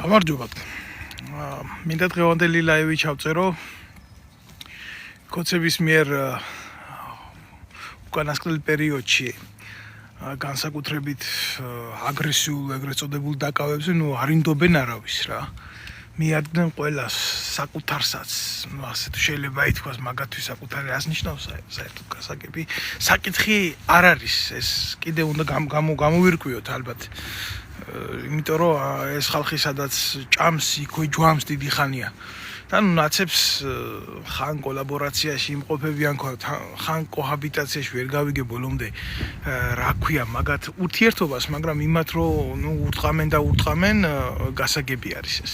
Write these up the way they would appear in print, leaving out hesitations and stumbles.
გამარჯობა. მინდა დღევანდელი ლაივი ჩავწერო კოცების მიერ უკანასკნელ პერიოდში განსაკუთრებით აგრესიულ ეგრეთ წოდებულ დაკავებზე არინდობენ არავის რა. მიადგნენ ყველას საკუთარსაც, ასე თუ შეიძლება ითქვას, მაგათთვის საკუთარი რას ნიშნავს საერთოდ გასაგები. საკითხი არ არის, ეს კიდე უნდა გამოვირკვიოთ ალბათ. იმიტომ რომ ეს ხალხი სადაც ჭამს, იქვე ჯვამს დიდი ხანია. და ნაცებს ხან კოლაბორაციაში იმყოფებიან, ხან კოჰაბიტაციაში ვერ გავიგე ბოლომდე რა ქვია მაგათ ურთიერთობას, მაგრამ იმათ რომ ურტყამენ გასაგები არის ეს.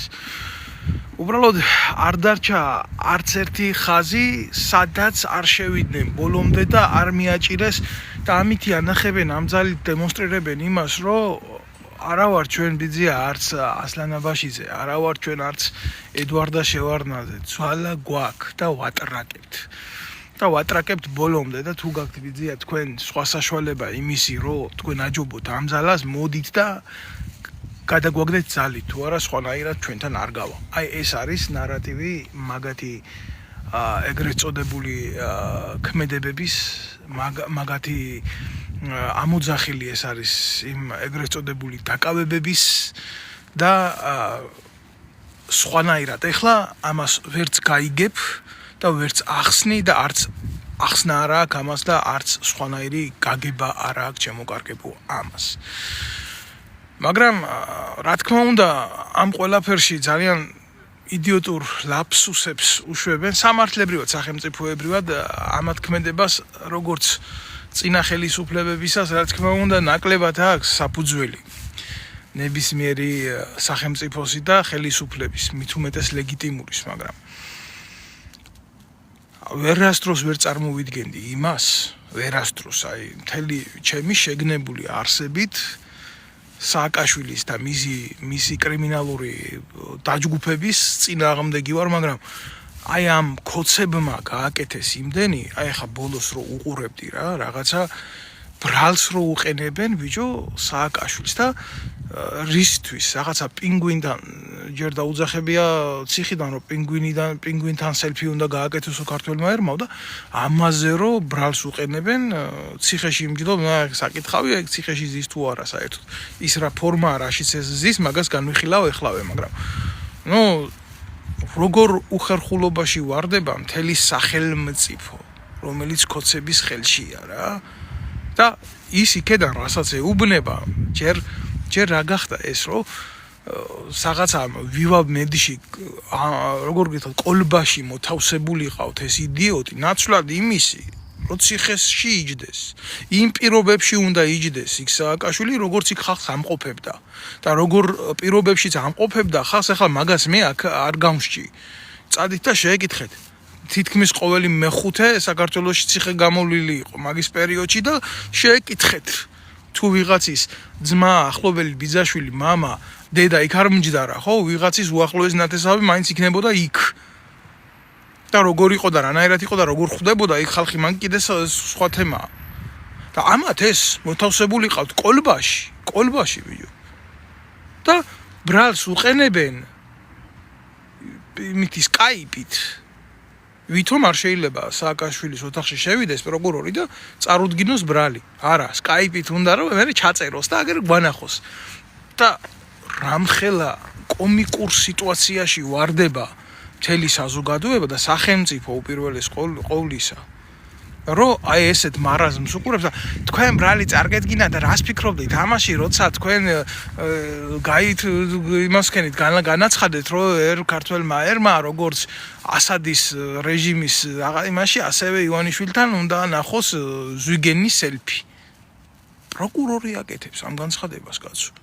უბრალოდ არ დარჩა არც ერთი ხაზი, სადაც არ შევიდნენ ბოლომდე და არ მიაჭირეს და ამითი ანახებენ, ამ ძალით დემონსტრირებენ იმას, რომ არა ვარ ჩვენ ბიძია არც ასლან აბაშიძე, არა ვარ ჩვენ არც ედვარდა შევარდნაძე, ცვალა გვაქვს და ვატრაკებთ. და ვატრაკებთ ბოლომდე და თუ გაქვთ ბიძია თქვენ სხვა საშუალება იმისი, რომ თქვენ აჯობოთ ამ ძალას, მოდით და გადაგვაგდეთ ძალით, თუ არა სხვანაირად ჩვენთან არ გავა. აი ეს არის ნარატივი მაგათი ეგრეთ წოდებული ქმედებების მაგათი ამოძახილი ეს არის იმ ეგრეთ წოდებული დაკავებების და სხვანაირად ეხლა ამას ვერც გაიგებ და ვერც ახსნი და არც ახსნა არ აქვს ამას და არც სხვანაირი გაგება არ აქვს შემოკარგებო ამას. მაგრამ რა თქმა უნდა ამ ყველაფერში ძალიან იდიოტურ ლაფსუსებს უშვებენ სამართლებრივად სახელმწიფოებრივად ამათ ქმედებას როგორც წინა ხელისუფლებებისას რა თქმა უნდა ნაკლებად აქვს საფუძველი ნებისმიერი სახელმწიფოსი და ხელისუფლების მით უმეტეს ლეგიტიმურის, მაგრამ ვერასდროს ვერ წარმოვიდგენდი იმას, ვერასდროს აი მთელი ჩემი შეგნებული არსებით სააკაშვილის და მისი კრიმინალური დაჯგუფების წინააღმდეგი ვარ, მაგრამ აი ამ ქოცებმა გააკეთეს იმდენი, აი ხა ბოლოს რო უყურებდი რა, რაღაცა ბრალს რო უყენებენ ბიჭო სააკაშვილს და რისთვის რაღაცა პინგვინთან ჯერ დაუძახებია ციხიდან რომ პინგვინთან სელფი უნდა გააკეთოსო ქართველმა ერმავ და ამაზე რო ბრალს უყენებენ ციხეში იმჯდო საკითხავია ეგ ციხეში ზის თუ არა საერთოდ ის რა ფორმაა რაშიც ეს ზის მაგას განვიხილავ ეხლავე მაგრამ როგორ უხერხულობაში ვარდება მთელი სახელმწიფო რომელიც ქოცების ხელშია რა და ის იქედან რასაც ეუბნება ჯერ რა გახდა ეს რომ რაღაცა ვივა მედში როგორ გითხრათ ყოლბაში მოთავსებული ყავთ ეს იდიოტი ნაცვლად იმისი რომ ციხეში იჯდეს იმ პირობებში უნდა იჯდეს იქ სააკაშვილი როგორც იქ ხალხს ამყოფებდა და როგორ პირობებშიც ამყოფებდა ხალხს ახლა მაგას მე აქ არ გამსჭი წადით და შეეკითხეთ თითქმის ყოველი მეხუთე საქართველოში ციხე გამოვლილი იყო მაგის პერიოდში და შეეკითხეთ თუ ვიღაცის ძმა ახლობელი ბიძაშვილი მამა დედა იქ არ მჯდარა ხო ვიღაცის უახლოესი ნათესავი მაინც იქნებოდა იქ და როგორ იყო და რანაირად იყო და როგორ ხვდებოდა იქ ხალხი მან კიდე სხვა თემაა და ამათ ეს მოთავსებული ყავთ ყოლბაში ბიჭო და ბრალს უყენებენ იმითი სკაიპით ვითომ არ შეიძლება სააკაშვილის ოთახში შევიდეს პროკურორი და წარუდგინოს ბრალი არა სკაიპით უნდა რომ მე ჩაწეროს და აგერ გვანახოს და რამხელა კომიკურ სიტუაციაში ვარდება მთელი საზოგადოება და სახელმწიფო უპირველეს ყოვლისა რომ აი ესეთ მარაზმს უყურებს და თქვენ ბრალი წარგედგინა და რას ფიქრობდით ამაში როცა თქვენ გაით იმასქენით განაცხადეთ რომ ქართველმა ერმა როგორც ასადის რეჟიმის იმაში ასევე ივანიშვილთან უნდა ნახოს ზვიგენის სელფი პროკურორი აკეთებს ამ განცხადებას კაცო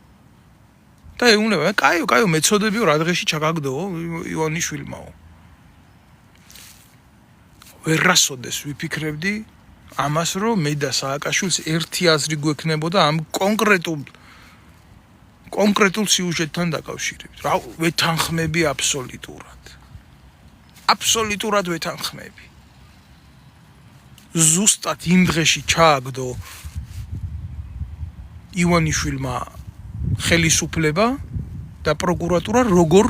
და ეუბნება კაიო მეცოდებიო რა დღეში ჩაგაგდო ივანიშვილმაო ვერასოდეს ვიფიქრებდი ამას რომ მე და სააკაშვილს ერთი აზრი გვექნებოდა ამ კონკრეტულ სიუჟეტთან დაკავშირებით რა ვეთანხმები აბსოლუტურად ვეთანხმები ზუსტად იმ დღეში ჩააგდო ივანიშვილმა ხელისუფლება და პროკურატურა როგორ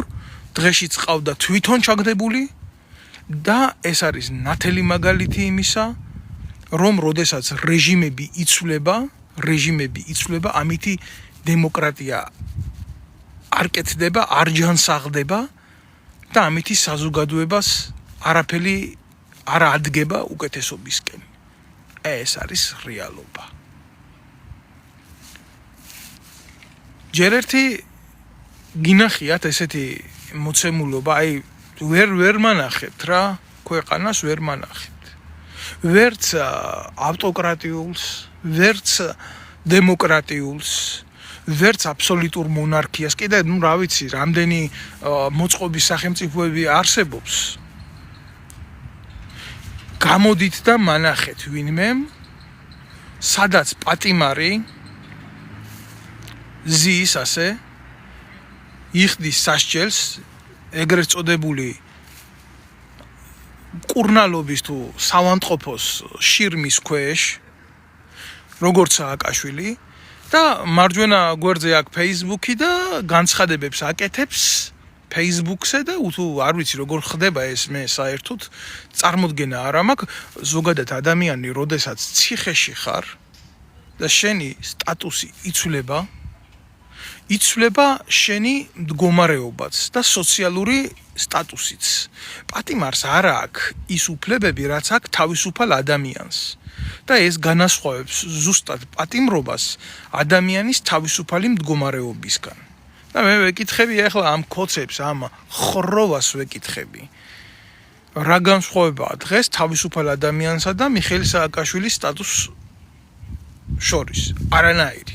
დღეშიც ყავდა თვითონ ჩაგდებული და ეს არის ნათელი მაგალითი იმისა, რომ როდესაც რეჟიმები იცვლება, ამითი დემოკრატია არ კეთდება, არ ჯანსაღდება და ამითი საზოგადოებას არაფერი არ ადგება უკეთესობისკენ. ეს არის რეალობა. ჯერ ერთი გინახიათ ესეთი მოცემულობა, აი ვერ მანახებთ რა, ქვეყანას ვერ მანახებთ. ვერც ავტოკრატიულს, ვერც დემოკრატიულს, ვერც აბსოლუტურ მონარქიას. კიდე რა ვიცი, რამდენი მოწყობის სახელმწიფოები არსებობს. გამოდით და მანახეთ ვინმე, სადაც პატიმარი ზის ასე იხდის სასჯელს ეგრეთ წოდებული კურნალობის თუ სავანტყოფოს შირმის ქვეშ, როგორც სააკაშვილი და მარჯვენა გვერდზე აქვს Facebook-ი და განცხადებებს აკეთებს Facebook-ზე და თუ არ ვიცი როგორ ხდება ეს მე საერთოდ წარმოდგენა არ მაქვს. ზოგადად ადამიანი, როდესაც ციხეში ხარ და შენი სტატუსი იცვლება შენი მდგომარეობაც და სოციალური სტატუსიც. პატიმარს არ აქვს ის უფლებები, რაც აქვს თავისუფალ ადამიანს. და ეს განასხვავებს ზუსტად პატიმრობას ადამიანის თავისუფალი მდგომარეობისგან. და მე ვეკითხები ახლა ამ კოცებს, ამ ხროვას ვეკითხები. რა განსხვავებაა დღეს თავისუფალ ადამიანსა და მიხეილ სააკაშვილის სტატუსს შორის? არანაირი.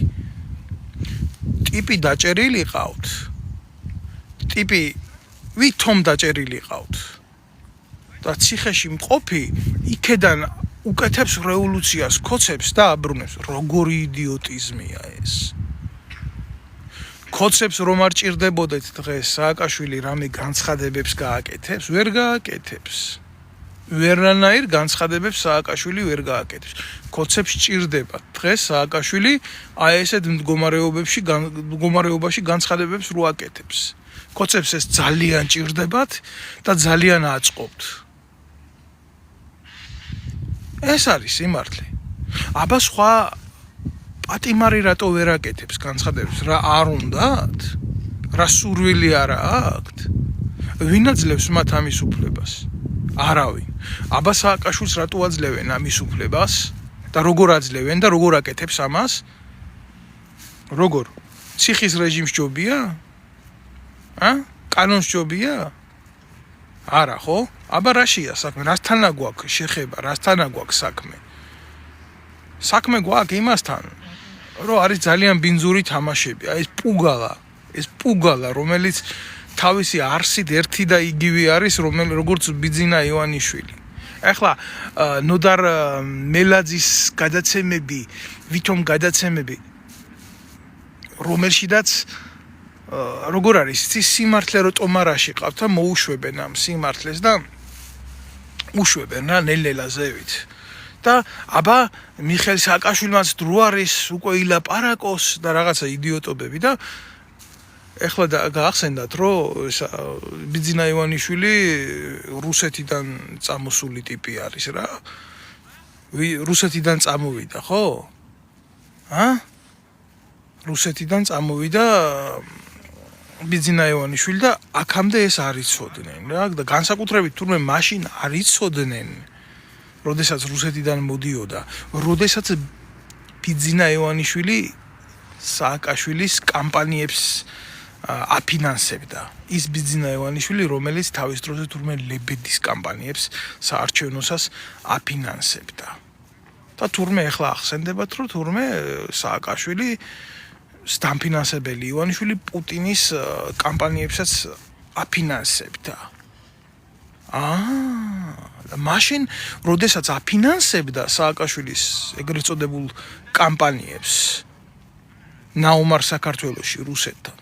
ტიპი დაჭერილი ყავთ. ტიპი ვითომ დაჭერილი ყავთ. და ციხეში მყოფი იქედან უკეთებს რევოლუციას, კოცებს და აბრუნებს. როგორი იდიოტიზმია ეს. კოცებს რომ არ ჭირდებოდეთ დღეს სააკაშვილი რამე განცხადებებს გააკეთებს, ვერ გააკეთებს. ვერანაირ განცხადებებს სააკაშვილი ვერ გააკეთებს. კოცებს ჭირდებათ დღეს სააკაშვილი აი ესეთ მდგომარეობაში განცხადებებს რო აკეთებს. კოცებს ეს ძალიან ჭირდებათ და ძალიან აწყობთ. ეს არის სიმართლე. აბა სხვა პატიმარი რატო ვერ აკეთებს განცხადებებს? რა არ უნდათ? რა სურვილი არა აქვთ? ვინ აძლევს მათ ამის უფლებას? არავინ. აბა სააკაშვილს რატო აძლევენ ამის უფლებას? და როგორ აძლევენ და როგორ აკეთებს ამას? როგორ? ციხის რეჟიმს ჯობია? კანონს ჯობია? არა ხო? აბა რაშია საქმე? რასთან გვაქვს შეხება? რასთან გვაქვს საქმე? საქმე გვაქვს იმასთან, რომ არის ძალიან ბინძური თამაშები. აი ეს პუგალა, რომელიც თავისი არსით ერთი და იგივე არის, როგორც ბიძინა ივანიშვილი. ახლა ნოდარ მელაძის გადაცემები, ვითომ გადაცემები, რომელშიდაც როგორ არის სიმართლე რო ტომარაში ყავთ და მოუშვებენ ამ სიმართლეს და უშვებენ რა ნელ-ნელაზევით. და აბა მიხეილ სააკაშვილმაც დრო არის უკვე ილაპარაკოს და რაღაცა იდიოტობები და ეხლა გაახსენდათ რომ ბიძინა ივანიშვილი რუსეთიდან წამოსული ტიპი არის რა. რუსეთიდან წამოვიდა ხო? რუსეთიდან წამოვიდა ბიძინა ივანიშვილი და აქამდე ეს არ იცოდნენ რა და განსაკუთრებით თურმე მაშინ არ იცოდნენ. როდესაც რუსეთიდან მოდიოდა, როდესაც ბიძინა ივანიშვილი სააკაშვილის კამპანიებს აფინანსებდა. ის ბიძინა ივანიშვილი, რომელიც თავის დროზე თურმე ლებედის კამპანიებს საარჩევნოსას აფინანსებდა. და თურმე ახლა ახსენდებათ, რომ თურმე სააკაშვილი დამფინანსებელი ივანიშვილი პუტინის კამპანიებსაც აფინანსებდა. მაშინ, როდესაც აფინანსებდა სააკაშვილის ეგრეთ წოდებულ კამპანიებს ნაომარ საქართველოში რუსეთთან.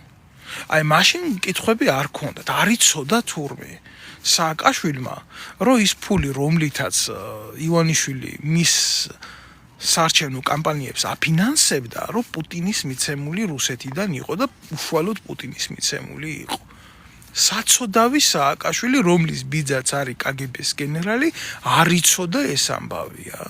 აი მაშინ კითხვები არ ქონდათ, არ იცოდა თურმე სააკაშვილმა, რომ ის ფული, რომლითაც ივანიშვილი მის საარჩევნო კამპანიებს აფინანსებდა, რომ პუტინის მიცემული რუსეთიდან იყო და უშუალოდ პუტინის მიცემული იყო. საცოდავი სააკაშვილი, რომლის ბიძაც არის კგბ-ს გენერალი, არ იცოდა ეს ამბავია.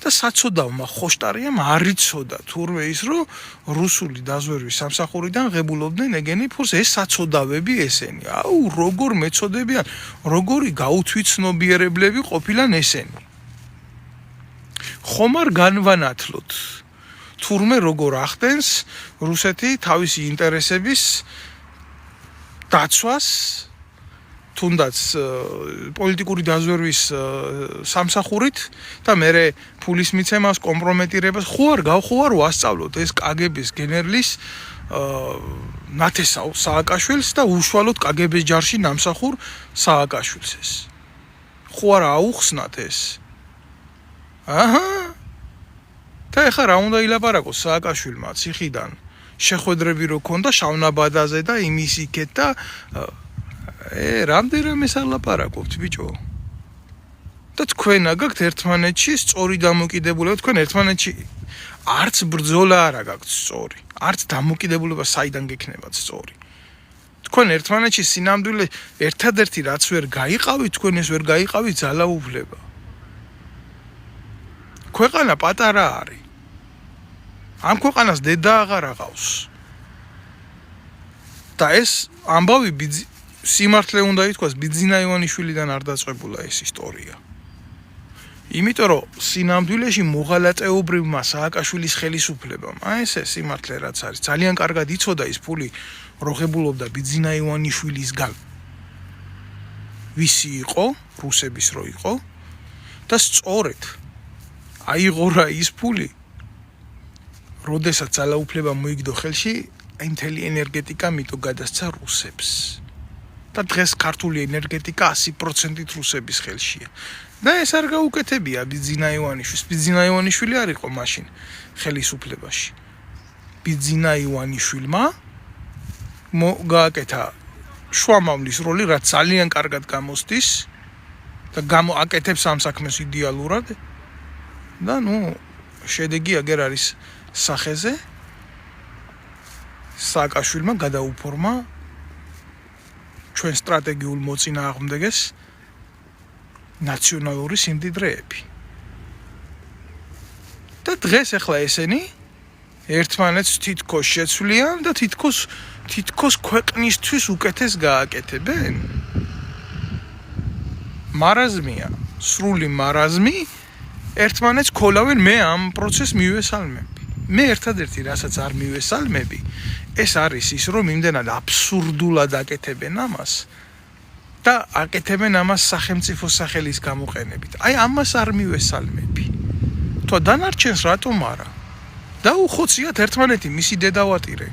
და საცოდავმა ხოშტარიამ არ იცოდა თურმე ის, რომ რუსული დაზვერვის სამსახურიდან ღებულობდნენ ეგენი ფულს, ეს საცოდავები ესენი. აუ, როგორ მეწოდებიან, როგორი გაუთვითცნობიერებლები ყოფილან ესენი. ხომ არ განვანათლოთ თურმე როგორ ახდენს რუსეთი თავისი ინტერესების დაცვას, თუნდაც პოლიტიკური დაზვერვის სამსახურით და მერე ფულის მიცემას, კომპრომეტირებას, ხო არ ვასწავლოთ ეს კგბ-ს გენერლის ნათესავ სააკაშვილს და უშუალოდ კგბ-ს ჯარში ნამსახურ სააკაშვილს ეს. ხო არ აუხსნათ ეს? აჰა. და ეხლა რა უნდა ილაპარაკოს სააკაშვილმა ციხიდან? შეხვედრები რო ქონდა შავნაბადაზე და იმის იქეთ და რამდენადმე ალაპარაკობთ ბიჭო. და თქვენ აგაქვთ ერთმანეთში სწორი დამოკიდებულება, თქვენ ერთმანეთში არც ბრძოლა არ აგაქვთ სწორი, არც დამოკიდებულება საიდან გექნებათ სწორი. თქვენ ერთმანეთში სინამდვილე ერთადერთი რაც ვერ გაიყავით, თქვენ ეს ვერ გაიყავით ძალაუფლება. ქვეყანა პატარა არის. ამ ქვეყანას დედა აღარ აღავს. და ეს ამბავი სიმართლე უნდა ითქვას, ბიძინა ივანიშვილიდან არ დაწყებულა ეს ისტორია. იმიტომ რომ სინამდვილეში მოღალატეობრივმა სააკაშვილის ხელისუფლებამ, ეს სიმართლე რაც არის, ძალიან კარგად იცოდა ის ფული როღებულობდა ბიძინა ივანიშვილისგან. ვისი იყო, რუსების რო იყო და სწორედ აიღორა ის ფული, როდესაც ძალაუფლება მოიგდო ხელში, მთელი ენერგეტიკა მიტო გადასცა რუსებს. და დღეს ქართული ენერგეტიკა 100%-ით რუსების ხელშია. და ეს არ გაუკეთებია ბიძინა ივანიშვილს. ბიძინა ივანიშვილი არ იყო მაშინ ხელისუფლებაში. ბიძინა ივანიშვილმა გააკეთა შუამავლის როლი, რაც ძალიან კარგად გამოსდის და აკეთებს ამ საქმეს იდეალურად. და შედეგი აგერ არის სახეზე. სააკაშვილმა გადაუფორმა ჩვენ სტრატეგიულ მოწინააღმდეგეს ნაციონალური სიმდიდრეები. და დღეს ახლა ესენი ერთმანეთს თითქოს შეცვლიან და თითქოს ქვეყნისთვის უკეთეს გააკეთებენ. მარაზმია, სრული მარაზმი, ერთმანეთს ქოლავენ, მე ამ პროცესს მივესალმები. მე ერთადერთი რასაც არ მივესალმები, ეს არის ის, რომ იმდენად აბსურდულად აკეთებენ ამას და აკეთებენ ამას სახელმწიფო სახელის გამოყენებით. აი ამას არ მივესალმები. თუ დანარჩენს რატომ არა? დაუხოციათ ერთმანეთი მისი დედავატირე.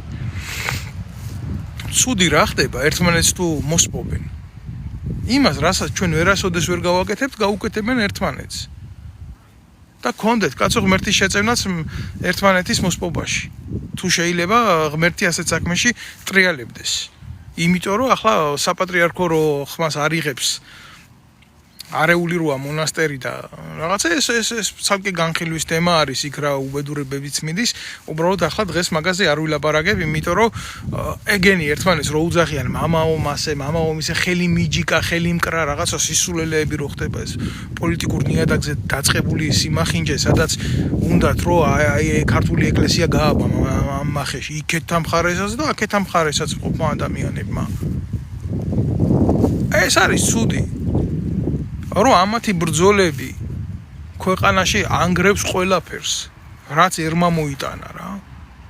ცუდი რა ხდება ერთმანეთს თუ მოსპობენ. იმას, რასაც ჩვენ ვერასოდეს ვერ გავაკეთებთ, გაუკეთებენ ერთმანეთს. და კონდეთ კაცო ღმერთის შეწევნაც ერთმანეთის მოსპობაში. თუ შეიძლება ღმერთი ასეთ საქმეში ტრიალებდეს. იმიტომ რომ ახლა საპატრიარქო რო ხმას არიღებს არეული როა მონასტერი და რაღაცა ეს ცალკე განხილვის თემა არის, იქ რა უბედურებებიც მიდის. უბრალოდ ახლა დღეს მაგაზე არ ვილაპარაკებ, იმიტომ რომ ეგენი ერთმანეთს რო უძახიან მამაო მასე, მამაო მისე, ხელი მიჯიკა, ხელი მკრა, რაღაცა სისულელეები რო ხდება ეს პოლიტიკურ ნიადაგზე დაწყებული სიმახინჯე, სადაც უნდათ რომ აი ქართული ეკლესია გააბა ამ მახეში, იქეთ ამხარესაც და აქეთ ამხარესაც ყოფნა ადამიანებმა. ეს არის ცუდი. რომ ამათი ბრძოლები ქვეყანაში ანგრევს ყველაფერს, რაც ერმა მოიტანა რა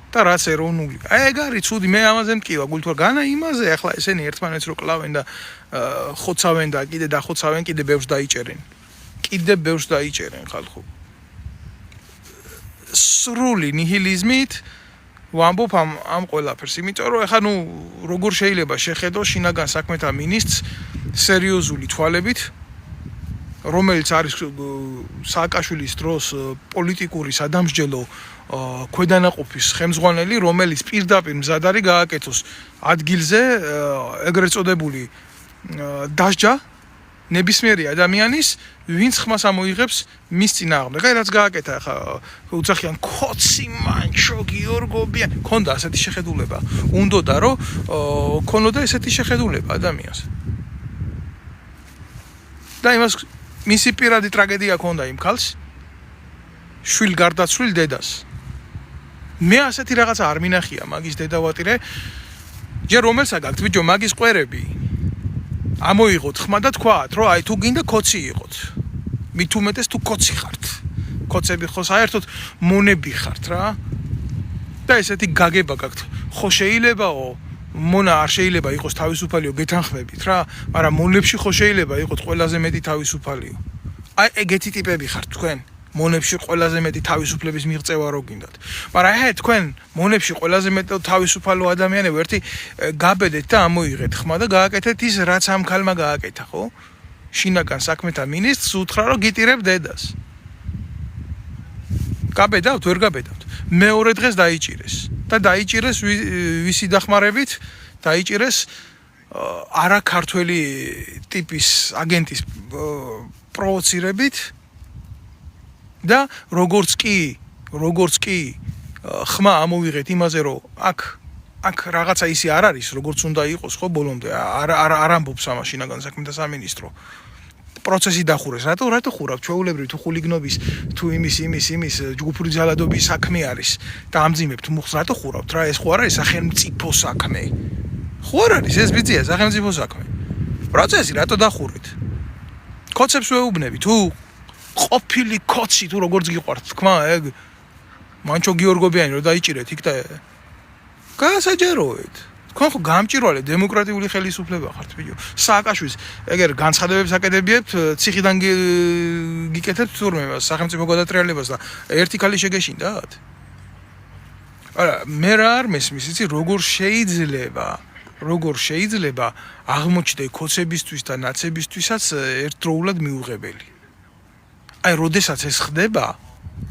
და რაც ეროვნული. აი ეგ არის ცუდი, მე ამაზე მკივა გულთვარ განა იმაზე, ახლა ესენი ერთმანეთს რო კლავენ და ხოცავენ და კიდე დახოცავენ, კიდე ბევრს დაიჭერენ. კიდე ბევრს დაიჭერენ ხალხო. სრული ნიჰილიზმით ვამბობ ამ ყველაფერს, იმიტომ რომ ახლა როგორ შეიძლება შეხედო შინაგან საქმეთა მინისტრს სერიოზული თვალებით, რომელიც არის სააკაშვილის დროს პოლიტიკური სადამსჯელო ქვედანაყოფის ხელმძღვანელი, რომელიც პირდაპირ მზად არის გააკეთოს ადგილზე ეგრეთ წოდებული დასჯა ნებისმიერი ადამიანის ვინც ხმას ამოიღებს მის წინააღმდეგ. აი რაც გააკეთა ხა უცხიან კოცი მანჩო გიორგობიან ქონდა ასეთი შეხედულება. უნდოდა რომ ქონოდა ესეთი შეხედულება ადამიანს. და იმას მისი პირადი ტრაგედია ქონდა იმ ქალს. შვილ გარდაცვლილ დედას. მე ასეთი რაღაცა არ მინახია მაგის დედავატირე. ჯერ რომელსა გაქვთ ბიჭო მაგის ყვერები. ამოიღოთ ხმა და თქვათ რომ აი თუ გინდა კოცი იყოთ. მით უმეტეს თუ კოცი ხართ. კოცები ხო საერთოდ მონები ხართ რა. და ესეთი გაგება გაქვთ. ხო შეიძლებაო მონა არ შეიძლება იყოს თავისუფალიო გეთანხმებით რა, მაგრამ მონებში ხო შეიძლება იყოს ყველაზე მეტი თავისუფალიო. აი ეგეთი ტიპები ხართ თქვენ. მონებში ყველაზე მეტი თავისუფლების მიღწევა რო გინდათ. მაგრამ თქვენ მონებში ყველაზე მეტი თავისუფალო ადამიანები ერთი გაბედეთ და ამოიღეთ ხმა და გააკეთეთ ის რაც ამ ქალმა გააკეთა, ხო? შინაგან საქმეთა მინისტრს უთხრა რომ გიტირებ დედას. გაბედავთ, ვერ გაბედავთ. მეორე დღეს დაიჭირეს და დაიჭირეს ვისი დახმარებით? დაიჭირეს არაქართველი ტიპის აგენტის პროვოცირებით. და როგორც კი ხმა ამოვიღეთ იმაზე რომ აქ რაღაცა ისი არ არის როგორც უნდა იყოს ხო ბოლომდე არ ამბობს ამას შინაგან საქმეთა სამინისტრო პროცესი დახურეს რატო ხურავ ჩვეულებრივ თუ ხულიგნობის თუ იმის ჯგუფური ძალადობის საქმე არის და ამძიმებთ მუხს რატო ხურავთ რა ეს ხო არ არის სახელმწიფო საქმე ხო არ არის ეს ბიძია სახელმწიფო საქმე პროცესი რატო დახურეთ კოცებს ვეუბნები თუ ყოფილი კოცი თუ როგორც გიყვართ თქმა ეგ მანჩო გიორგობიანი რომ დაიჭირეთ იქ და გასაჯაროეთ თქვენ ხო გამჭირვალე დემოკრატიული ხელისუფლება ხართ ბიჭო სააკაშვილის ეგერ განცხადებებს აკეთებიებთ ციხიდან გიკეთებთ თურმე სახელმწიფო გადატრიალებას და ერთი ქალი შეგეშინდათ არა მე რა არ მესმის იცი როგორ შეიძლება აღმოჩნდა კოცებისთვის და ნაცებისთვისაც ერთდროულად მიუღებელი აი როდესაც ეს ხდება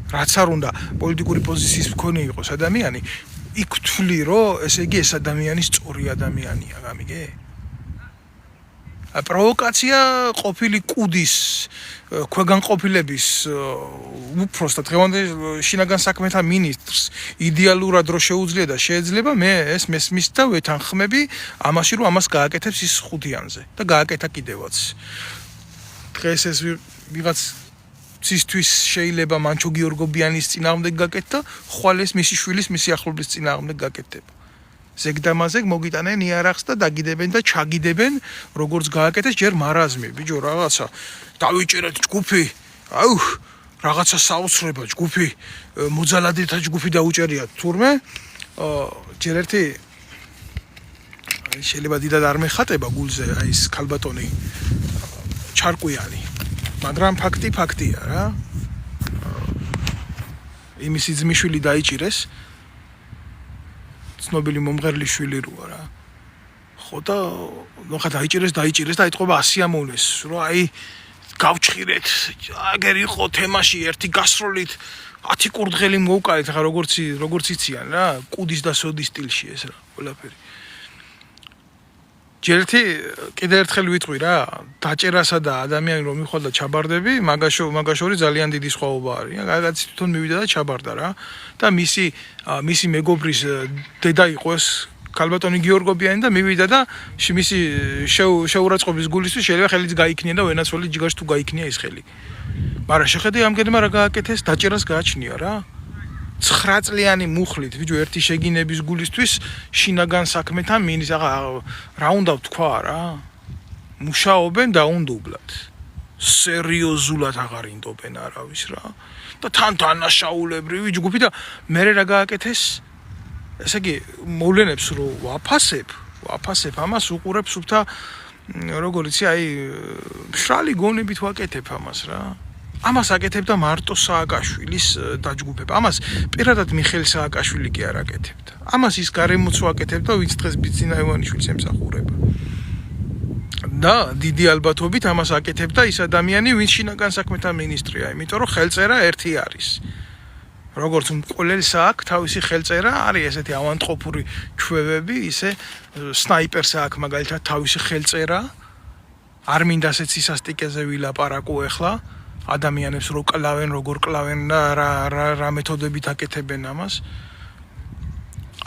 რაც არ უნდა პოლიტიკური პოზიციის მქონე იყოს ადამიანი იქ თვლი რომ ესე იგი ეს ადამიანი სწორი ადამიანია გამიგე პროვოკაცია ყოფილი კუდის ქვეგანყოფილების უпросто დღევანდელ შინაგან საქმეთა მინისტრს იდეალურად რო შეუძლია და შეიძლება მე ეს მესმის და ვეთანხმები ამაში რომ ამას გააკეთებს ის ხუთიანზე და გააკეთა კიდევაც დღეს ეს ვიღაც ცისთვის შეიძლება მანჩო გიორგობიანის წინააღმდეგ გაკეთდა, ხვალ ეს მისი შვილის, მისი ახლობლის წინააღმდეგ გაკეთდება. ზეგდამაზეგ მოგიტანენ იარაღს და დაგიდებენ და ჩაგიდებენ, როგორც გააკეთეს ჯერ მარაზმი, ბიჭო, რაღაცა. დავიჭერეთ ჯგუფი. აუ, რაღაცა საოცრება ჯგუფი, მოძალადეთა ჯგუფი დაუჭერიათ თურმე. ჯერ ერთი შეიძლება დიდად არ მეხატება გულზე, აი ეს ქალბატონი ჩარკვიანი. მაგრამ ფაქტია რა. იმისი ძმიშვილი დაიჭირეს. ცნობილი მომღერლის შვილი როა რა. ხო და ნახა დაიჭირეს და ეთყობა ასიამოვნეს, რომ აი გავჩხირეთ. აგერ იყო თემაში ერთი გასროლით 10 კურდღელი მოვკალეთ, ხა როგორც იციან რა, კუდის და სოდის სტილში ეს რა, ყველაფერი. ჯერეთი კიდე ერთხელ ვიტყვი რა, დაჭერასა და ადამიანი რომ მიხვალ და ჩაბარდები, მაგაშორი ძალიან დიდი სხვაობა არის. რაღაც თვითონ მივიდა და ჩაბარდა რა. და მისი მეგობრის დედა იყო ეს ქალბატონი გიორგობიანი და მივიდა და მისი შეურაცხყოფის გულისთვის შეიძლება ხელიც გაიქნია და ვენაცვალი ჯიგარში თუ გაიქნია ის ხელი. მაგრამ შეხედე ამგენმა რა გააკეთეს, დაჭერას გააჩნია რა. 9 წლიანი მუხლით, ბიჭო, ერთი შეგინების გულისთვის შინაგან საქმეთა მინის, რა უნდა ვთქვა რა? მუშაობენ დაუნდობლად. სერიოზულად აღარ ინდობენ არავის რა. და თან დანაშაულებრივი ჯგუფი და მე რა გააკეთეს? ესე იგი, მოვლენებს რომ ვაფასებ ამას უყურებ სუფთა როგორ იცი, აი, მშრალი გონებით ვაკეთებ ამას რა. ამას აკეთებდა მარტო სააკაშვილის დაჯგუფება. ამას პირადად მიხეილ სააკაშვილი კი არ აკეთებდა. ამას ის გარემოც ვაკეთებდა, ვინც დღეს ბიძინა ივანიშვილს ემსახურება. და დიდი ალბათობით ამას აკეთებდა ის ადამიანი, ვინც შინაგან საქმეთა მინისტრია, იმიტომ რომ ხელწერა ერთი არის. როგორც მკვლელს აქვს თავისი ხელწერა, არის ესეთი ავანტყოფური ჩვევები, ისე სნაიპერს აქვს მაგალითად თავისი ხელწერა. არ მინდა ასეთ სისასტიკეზე ვილაპარაკო ახლა ადამიანებს რო კლავენ როგორ კლავენ და რა მეთოდებით აკეთებენ ამას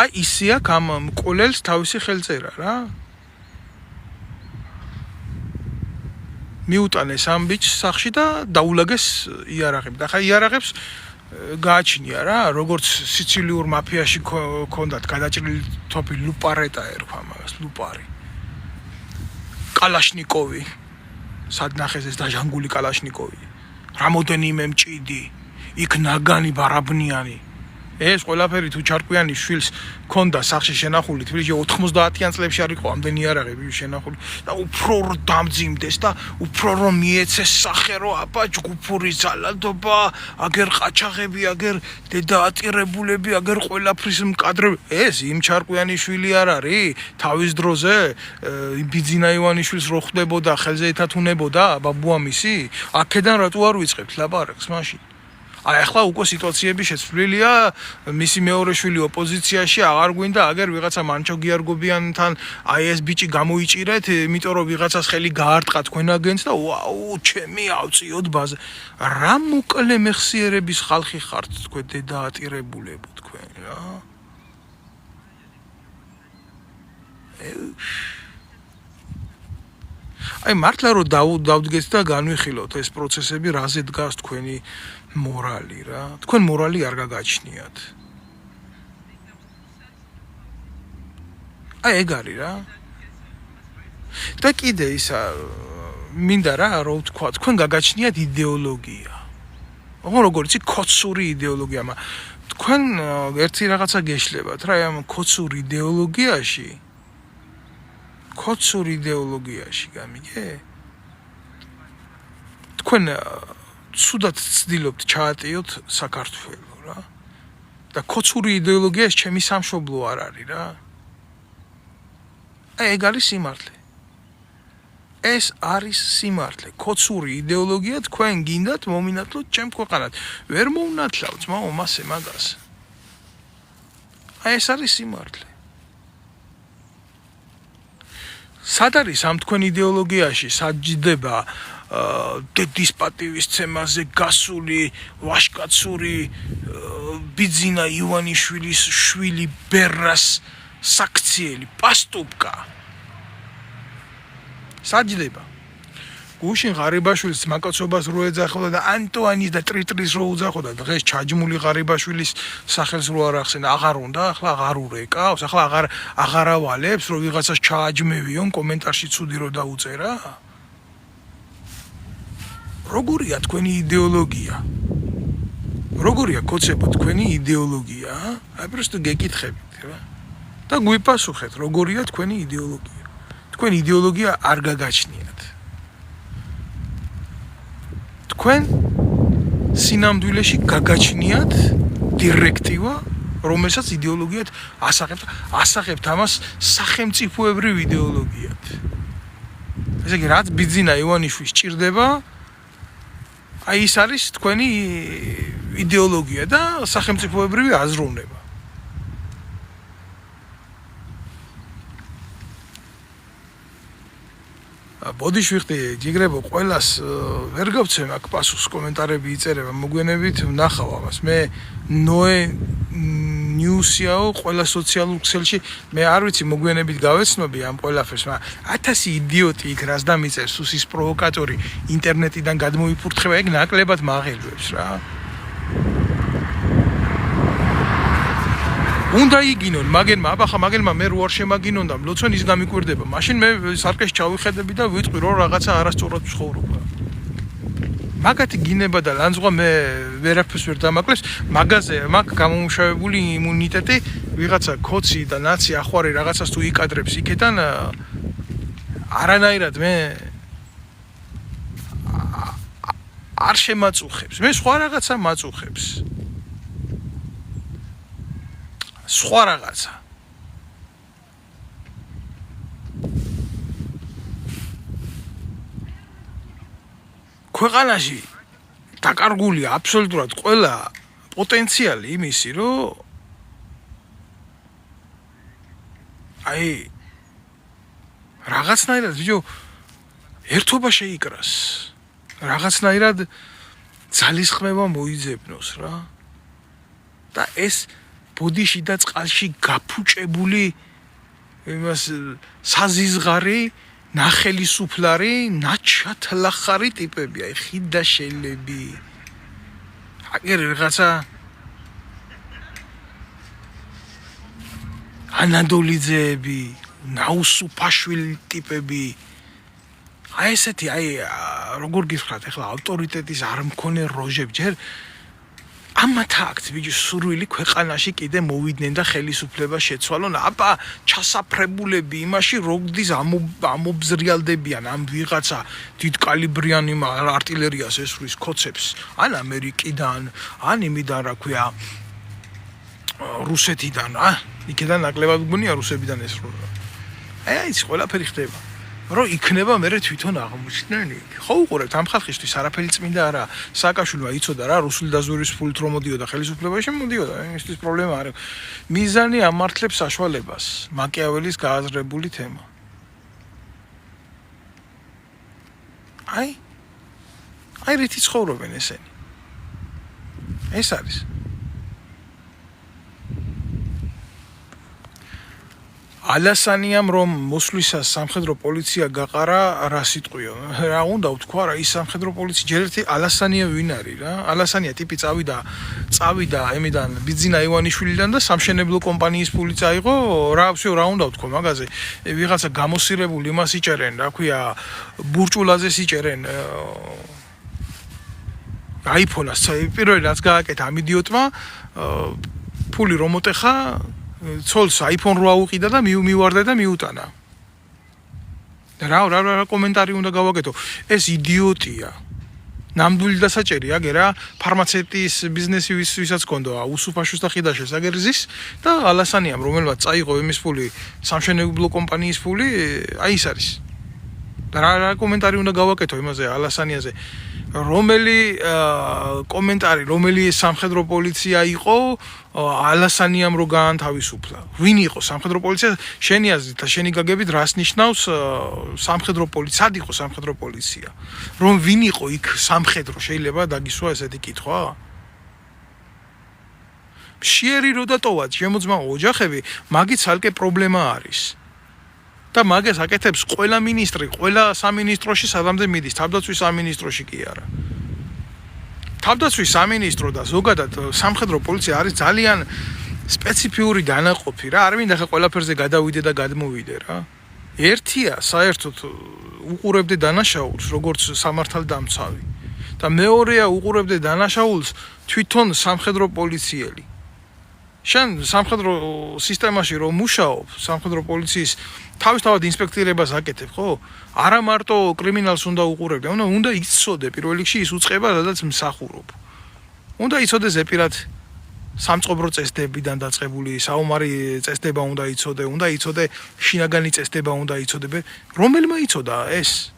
აი ისია ამ მკვლელს თავისი ხელწერა რა მიუტანეს ამ ბიჭს სახში და დაულაგეს იარაღები და ხა იარაღებს გააჩნია რა როგორც სიცილიურ მაფიაში ქონდათ გადაჭრილი თოფი ლუპარეტა ერქვა მაგას ლუპარი კალაშნიკოვი სად ნახეს ეს დაჟანგული კალაშნიკოვი რამოდენიმე მჭიდი იქ ნაგანი ბარაბნიანი ეს ყველაფერი თუ ჩარკვიანი შვილს ქონდა სახში შენახული თბილისში 90-იან წლებში არ იყო ამდენი იარაღები შენახული და უფრო რომ დამძიმდეს და უფრო რომ მიეცეს სახე რომ აბა ჯგუფური ძალადობა აგერ ყაჩაღები აგერ დედაატირებულები აგერ ყველაფრის მკადრები ეს იმ ჩარკვიანი შვილი არ არის თავის დროზე ბიძინა ივანიშვილს რო ხდებოდა ხელზე ეთათუნებოდა ბაბუამისი აქედან რატო არ ვიწყებთ ლაპარაკს მაშინ აი ახლა უკვე სიტუაციები შეცვლილია მისი მეორე შვილი ოპოზიციაში აღარ გვინდა აგერ ვიღაცა მანჩო გიარგობიანთან აი ეს ბიჭი გამოიჭირეთ იმიტომ რომ ვიღაცას ხელი გაარტყა თქვენაგენს და ვაუ ჩემი ავწიოთ ბაზე რა მოკლე მეხსიერების ხალხი ხართ თქვენ დედაატირებულებო თქვენ რა აი მართლა რომ დავდგეთ და განვიხილოთ ეს პროცესები რაზე დგას თქვენი მორალი რა თქვენ მორალი არ გაგაჩნიათ აი ეგ არის რა და კიდე ისა მინდა რა რო ვთქვა თქვენ გაგაჩნიათ იდეოლოგია როგორც კოცური იდეოლოგია თქვენ ერთი რაღაცა გეშლებათ რა ამ კოცურ იდეოლოგიაში გამიგე თქვენ ცუდად ცდილობთ ჩაატიოთ საქართველოს რა და კოცური იდეოლოგია ეს ჩემი სამშობლო არ არის რა ეგ არის სიმართლე ეს არის სიმართლე კოცური იდეოლოგია თქვენ გინდათ მომინათლოთ ჩემ ქვეყანად ვერ მოუნათლავთ მასე მაგას აი ეს არის სიმართლე სად არის ამ თქვენ იდეოლოგიაში საჯდება დედის პატივისცემაზე გასული ვაშკაცური ბიძინა ივანიშვილის შვილი ბერას საქციელი პასტუბკა საჯდება გუშინ ღარიბაშვილის მაკაცობას რო ეძახოდა და ანტუანის და ტრიტრის რო უძახოდა დღეს ჩაჯმული ღარიბაშვილის სახელს რო არ ახსენა აღარ უნდა ახლა აღარ ურეკავს ახლა აღარ ავალებს რო ვიღაცას ჩააჯმევიონ კომენტარში ცუდი რო დაუწერა როგორია თქვენი იდეოლოგია როგორია კოცებო თქვენი იდეოლოგია აი просто გეკითხებით რა და გვიპასუხეთ როგორია თქვენი იდეოლოგია თქვენი იდეოლოგია არ გაგაჩნიათ თქვენ სინამდვილეში გაგაჩნიათ დირექტივა რომელსაც იდეოლოგიად ასახებთ ამას სახელმწიფოებრივ იდეოლოგიად ესე იგი რაც ბიძინა ივანიშვილს ჭირდება აი ის არის თქვენი იდეოლოგია და სახელმწიფოებრივი აზროვნება ბოდიშვიხტი ჯიგრებო ყველას ვერ გავცემ აქ პასუხს კომენტარები იწერება მოგვიანებით ვნახავ ამას მე ნოე ნიუსიაო ყველა სოციალურ ქსელში მე არ ვიცი მოგვიანებით გავეცნობი ამ ყველაფერს მაგრამ 1000 იდიოტი იქ რას დამიწევს სუსის პროვოკატორი ინტერნეტიდან გადმოიფურთხება ეგ ნაკლებად მაღელვებს რა უნდა იგინონ მაგენმა აბახა მაგენმა მე რო არ შემაგინონ და მლოცვენ ის გამიკვირდება მაშინ მე სარკეს ჩავიხედები და ვიტყვი რომ რაღაცა არასწორად ვცხოვრობ მაგათი გინება და ლანძღვა მე ვერაფერს ვერ დამაკლებს მაგაზე მაგ გამომუშავებული იმუნიტეტი ვიღაცა კოცი და ნაცი ახვარი რაღაცას თუ იკადრებს იქიდან არანაირად მე არ შემაწუხებს მე სხვა რაღაცა მაწუხებს სხვა რაღაცა ქვეყანაში დაკარგულია აბსოლუტურად ყველა პოტენციალი იმისი რომ აი რაღაცნაირად ბიჭო ერთობა შეიკრას. რაღაცნაირად ძალისხმევა მოიძებნოს რა. და ეს ბოდიში და წყალში გაფუჭებული იმას საზიზღარი, ნახელისუფლარი, ნაჩათლახარი ტიპებია, ხიდაშელები. აგერ რაღაცა ანადოლიძეები, ნაუსუფაშვილი ტიპები. აი ესეთი, როგორ გითხრათ, ეხლა ავტორიტეტის არ მქონე როჟები, ჯერ ამათ აქვს ბიჭო სურვილი ქვეყანაში კიდე მოვიდნენ და ხელისუფლება შეცვალონ. აბა ჩასაფრებულები იმაში როგდის ამობზრიალდებიან ამ ვიღაცა დიდ კალიბრიან იმ артиლერიას ესვრის კოცებს, ან ამერიკიდან, ან იმიდან, რა ქვია, რუსეთიდან, იქიდან ნაკლებად გგონია რუსებიდან ესროლა. აი ეს ყველაფერი ხდება. რომ იქნება მე თვითონ აღმოჩნდენი. ხო უყურებთ ამ ხალხისთვის არაფერი წმინდა არა. სააკაშვილმა იცოდა რა რუსული დაზვერვის ფულით რომ მოდიოდა ხელისუფლებაში მოდიოდა. იმისთვის პრობლემა არ აქვს. მიზანი ამართლებს საშუალებას. მაკიაველის გააზრებული თემა. აი რითი ცხოვრობენ ესენი. ეს არის. ალასანიამ რომ მოსვლისას სამხედრო პოლიცია გაყარა რა სიტყვიო რა უნდა ვთქვა რა ის სამხედრო პოლიცია ჯერ ერთი ალასანია ვინ არის რა ალასანია ტიპი წავიდა ემიდან ბიძინა ივანიშვილიდან და სამშენებლო კომპანიის ფული წაიღო რა ვსიო რა უნდა ვთქვა მაგაზე ვიღაცა გამოსირებული იმას იჭერენ რა ქვია ბურჭულაზე იჭერენ აიფონას პირველი რაც გააკეთა ამ იდიოტმა ფული რომ მოტეხა ცოლს iPhone 8 უყიდა და მივარდა და მიუტანა. რა კომენტარი უნდა გავაკეთო? ეს იდიოტია. ნამდვილი დასაჭერი აგერა ფარმაცევტის ბიზნესი ვისაც ქონდა უსუფაშოს და ხიდაშეს აგერზის და ალასანიამ რომელმაც წაიღო იმის ფული სამშენებლო კომპანიის ფული აი ეს არის. რა კომენტარი უნდა გავაკეთო იმაზე ალასანიაზე? რომელი კომენტარი, რომელი სამხედრო პოლიცია იყო ალასანიამ რო გაანთავისუფლა. ვინ იყო სამხედრო პოლიცია? შენი აზრით და შენი გაგებით რას ნიშნავს სამხედრო პოლიცია? სად იყო სამხედრო პოლიცია? რომ ვინ იყო იქ სამხედრო? შეიძლება დაგისვა ესეთი კითხვა? მშიერი რო დატოვათ შემოძმაო ოჯახები, მაგით ცალკე პრობლემა არის. და მაგას აკეთებს ყველა მინისტრი, ყველა სამინისტროში სადამდე მიდის, თავდაცვის სამინისტროში კი არა. თავდაცვის სამინისტრო და ზოგადად სამხედრო პოლიცია არის ძალიან სპეციფიური დანაყოფი რა, არ მინდა ხა ყველაფერზე გადავიდე და გადმოვიდე რა. ერთია საერთოდ უყურებდე დანაშაულს, როგორც სამართალდამცავი. და მეორეა უყურებდე დანაშაულს თვითონ სამხედრო პოლიციელი. შენ სამხედრო სისტემაში რომ მუშაობ, სამხედრო პოლიციის თავისთავად ინსპექტირებას აკეთებ, ხო? არა მარტო კრიმინალს უნდა უყურებდე, უნდა იცოდე პირველ რიგში ის უწყება, სადაც მსახურობ. უნდა იცოდე ზეპირად სამწყობრო წესდებიდან დაწყებული საომარი წესდება უნდა იცოდე შინაგანი წესდება უნდა იცოდე, რომელმა იცოდა ეს?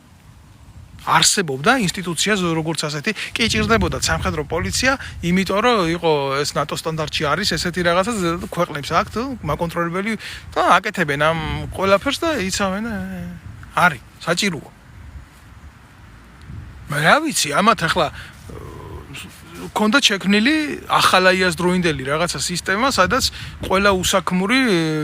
არსებობდა ინსტიტუცია როგორც ასეთი, კი ჭირდებოდა სამხედრო პოლიცია, იმიტომ რომ იყო ეს ნატო სტანდარტში არის ესეთი რაღაცა ქვეყნებს აქვთ მაკონტროლებელი და აკეთებენ ამ ყველაფერს და იცავენ არის საჭიროა. რა ვიცი, ამათ ახლა ქონდა შექმნილი ახალაიას დროინდელი რაღაცა სისტემა, სადაც ყველა უსაქმური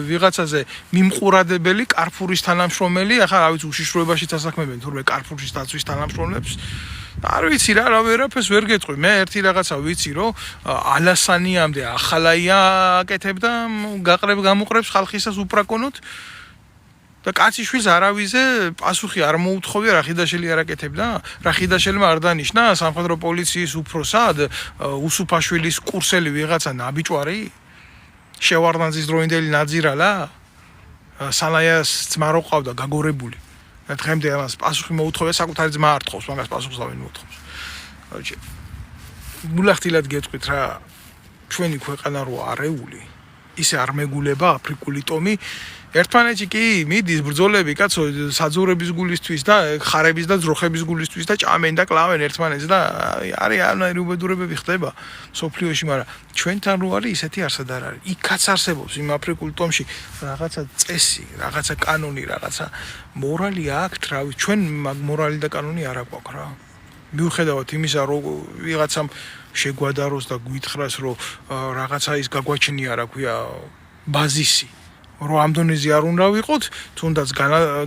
ვიღაცაზე მიმყურადებელი კარფურის თანამშრომელი, ახლა რა ვიცი უშიშროებაშიც ასაქმებენ თურმე კარფურის დაცვის თანამშრომლებს. არ ვიცი რა ვერაფერს ვერ გეტყვი. მე ერთი რაღაცა ვიცი, რომ ალასანიამდე ახალაია აკეთებდა, გამოყრებს ხალხისას უპრაკონოთ. და კაციშვილს არავიზე პასუხი არ მოუთხოვია რა ხიდაშელი არ აკეთებდა? რა ხიდაშელმა არ დანიშნა სამხედრო პოლიციის უფროსად უსუფაშვილის კურსელი ვიღაცა ნაბიჭვარი? შევარდნაძის დროინდელი ნაძირალა? სანაიას ძმა რო ყავდა გაგორებული. და დღემდე ამას პასუხი მოუთხოვია, საკუთარი ძმა არ თხოვს, მაგას პასუხს დავინ მოუთხოვს. გულახდილად გეტყვით რა, ჩვენი ქვეყანა რო არეული ისე არ მეგულება აფრიკული ტომი. ერთმანეთში კი მიდის ბრძოლები, კაცო, საძოვრების გულისთვის და ხარების და ძროხების გულისთვის და ჭამენ და კლავენ ერთმანეთს და არის არანაირი უბედურებები ხდება სოფლიოში, მაგრამ ჩვენთან რო არის ისეთი არსად არ არის. იქაც არსებობს იმ აფრიკულ ტომში რაღაცა წესი, რაღაცა კანონი, რაღაცა მორალი აქვს, რა ვიცი, ჩვენ მორალი და კანონი არ აქვს რა. მიუხედავად იმისა, რომ ვიღაცამ შეგვადაროს და გვითხრას, რომ რაღაცა ის გაგვაჩნია, რა ქვია, ბაზისი, რომ ამ დონეზე არ უნდა ვიყოთ, თუნდაც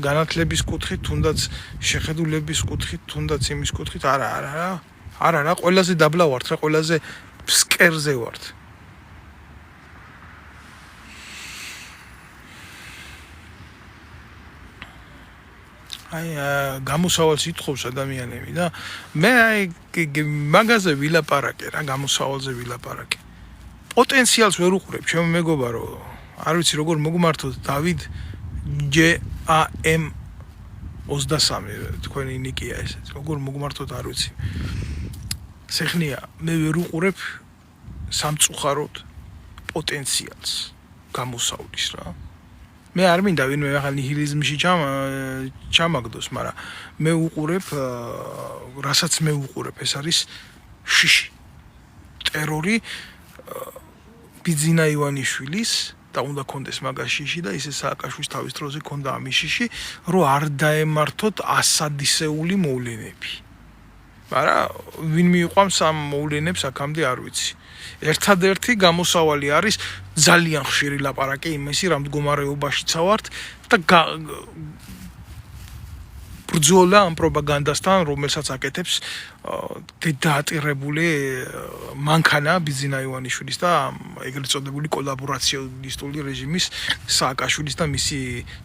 განათლების კუთხით, თუნდაც შეხედულების კუთხით, თუნდაც იმის კუთხით, არა, ყველაზე დაბლა ვართ, რა, ყველაზე ფსკერზე ვართ. გამოსავალს ითხოვს ადამიანები და მე მაგაზე ვილაპარაკე რა, გამოსავალზე ვილაპარაკე. პოტენციალს ვერ უყურებ, ჩემო მეგობარო, არ ვიცი როგორ მოგმართოთ დავით JAM 23 თქვენი ნიკია ესეც, როგორ მოგმართოთ არ ვიცი. სეხნია, მე ვერ უყურებ სამწუხაროდ პოტენციალს გამოსავლის რა. მე არ მინდა ვინმე ახლა ნიჰილიზმში ჩამაგდოს, მაგრამ მე უყურებ, რასაც მე უყურებ, ეს არის შიში. ტერორი ბიძინა ივანიშვილის და უნდა კონდეს მაგას შიში და ისე სააკაშვილის თავის დროზე კონდა ამის შიში, რომ არ დაემართოთ ასადისეული მოვლენები. მაგრამ ვინ მიიყვამს ამ მოვლენებს აქამდე არ ვიცი. ერთადერთი გამოსავალი არის ძალიან ხშირი ლაპარაკი იმისი, რა მდგომარეობაშიც ვართ და ბრძოლა ამ პროპაგანდასთან, რომელსაც აკეთებს დაატირებული მანქანა ბიძინა ივანიშვილის და ეგრეთ წოდებული კოლაბორაციონისტული რეჟიმის სააკაშვილის და მისი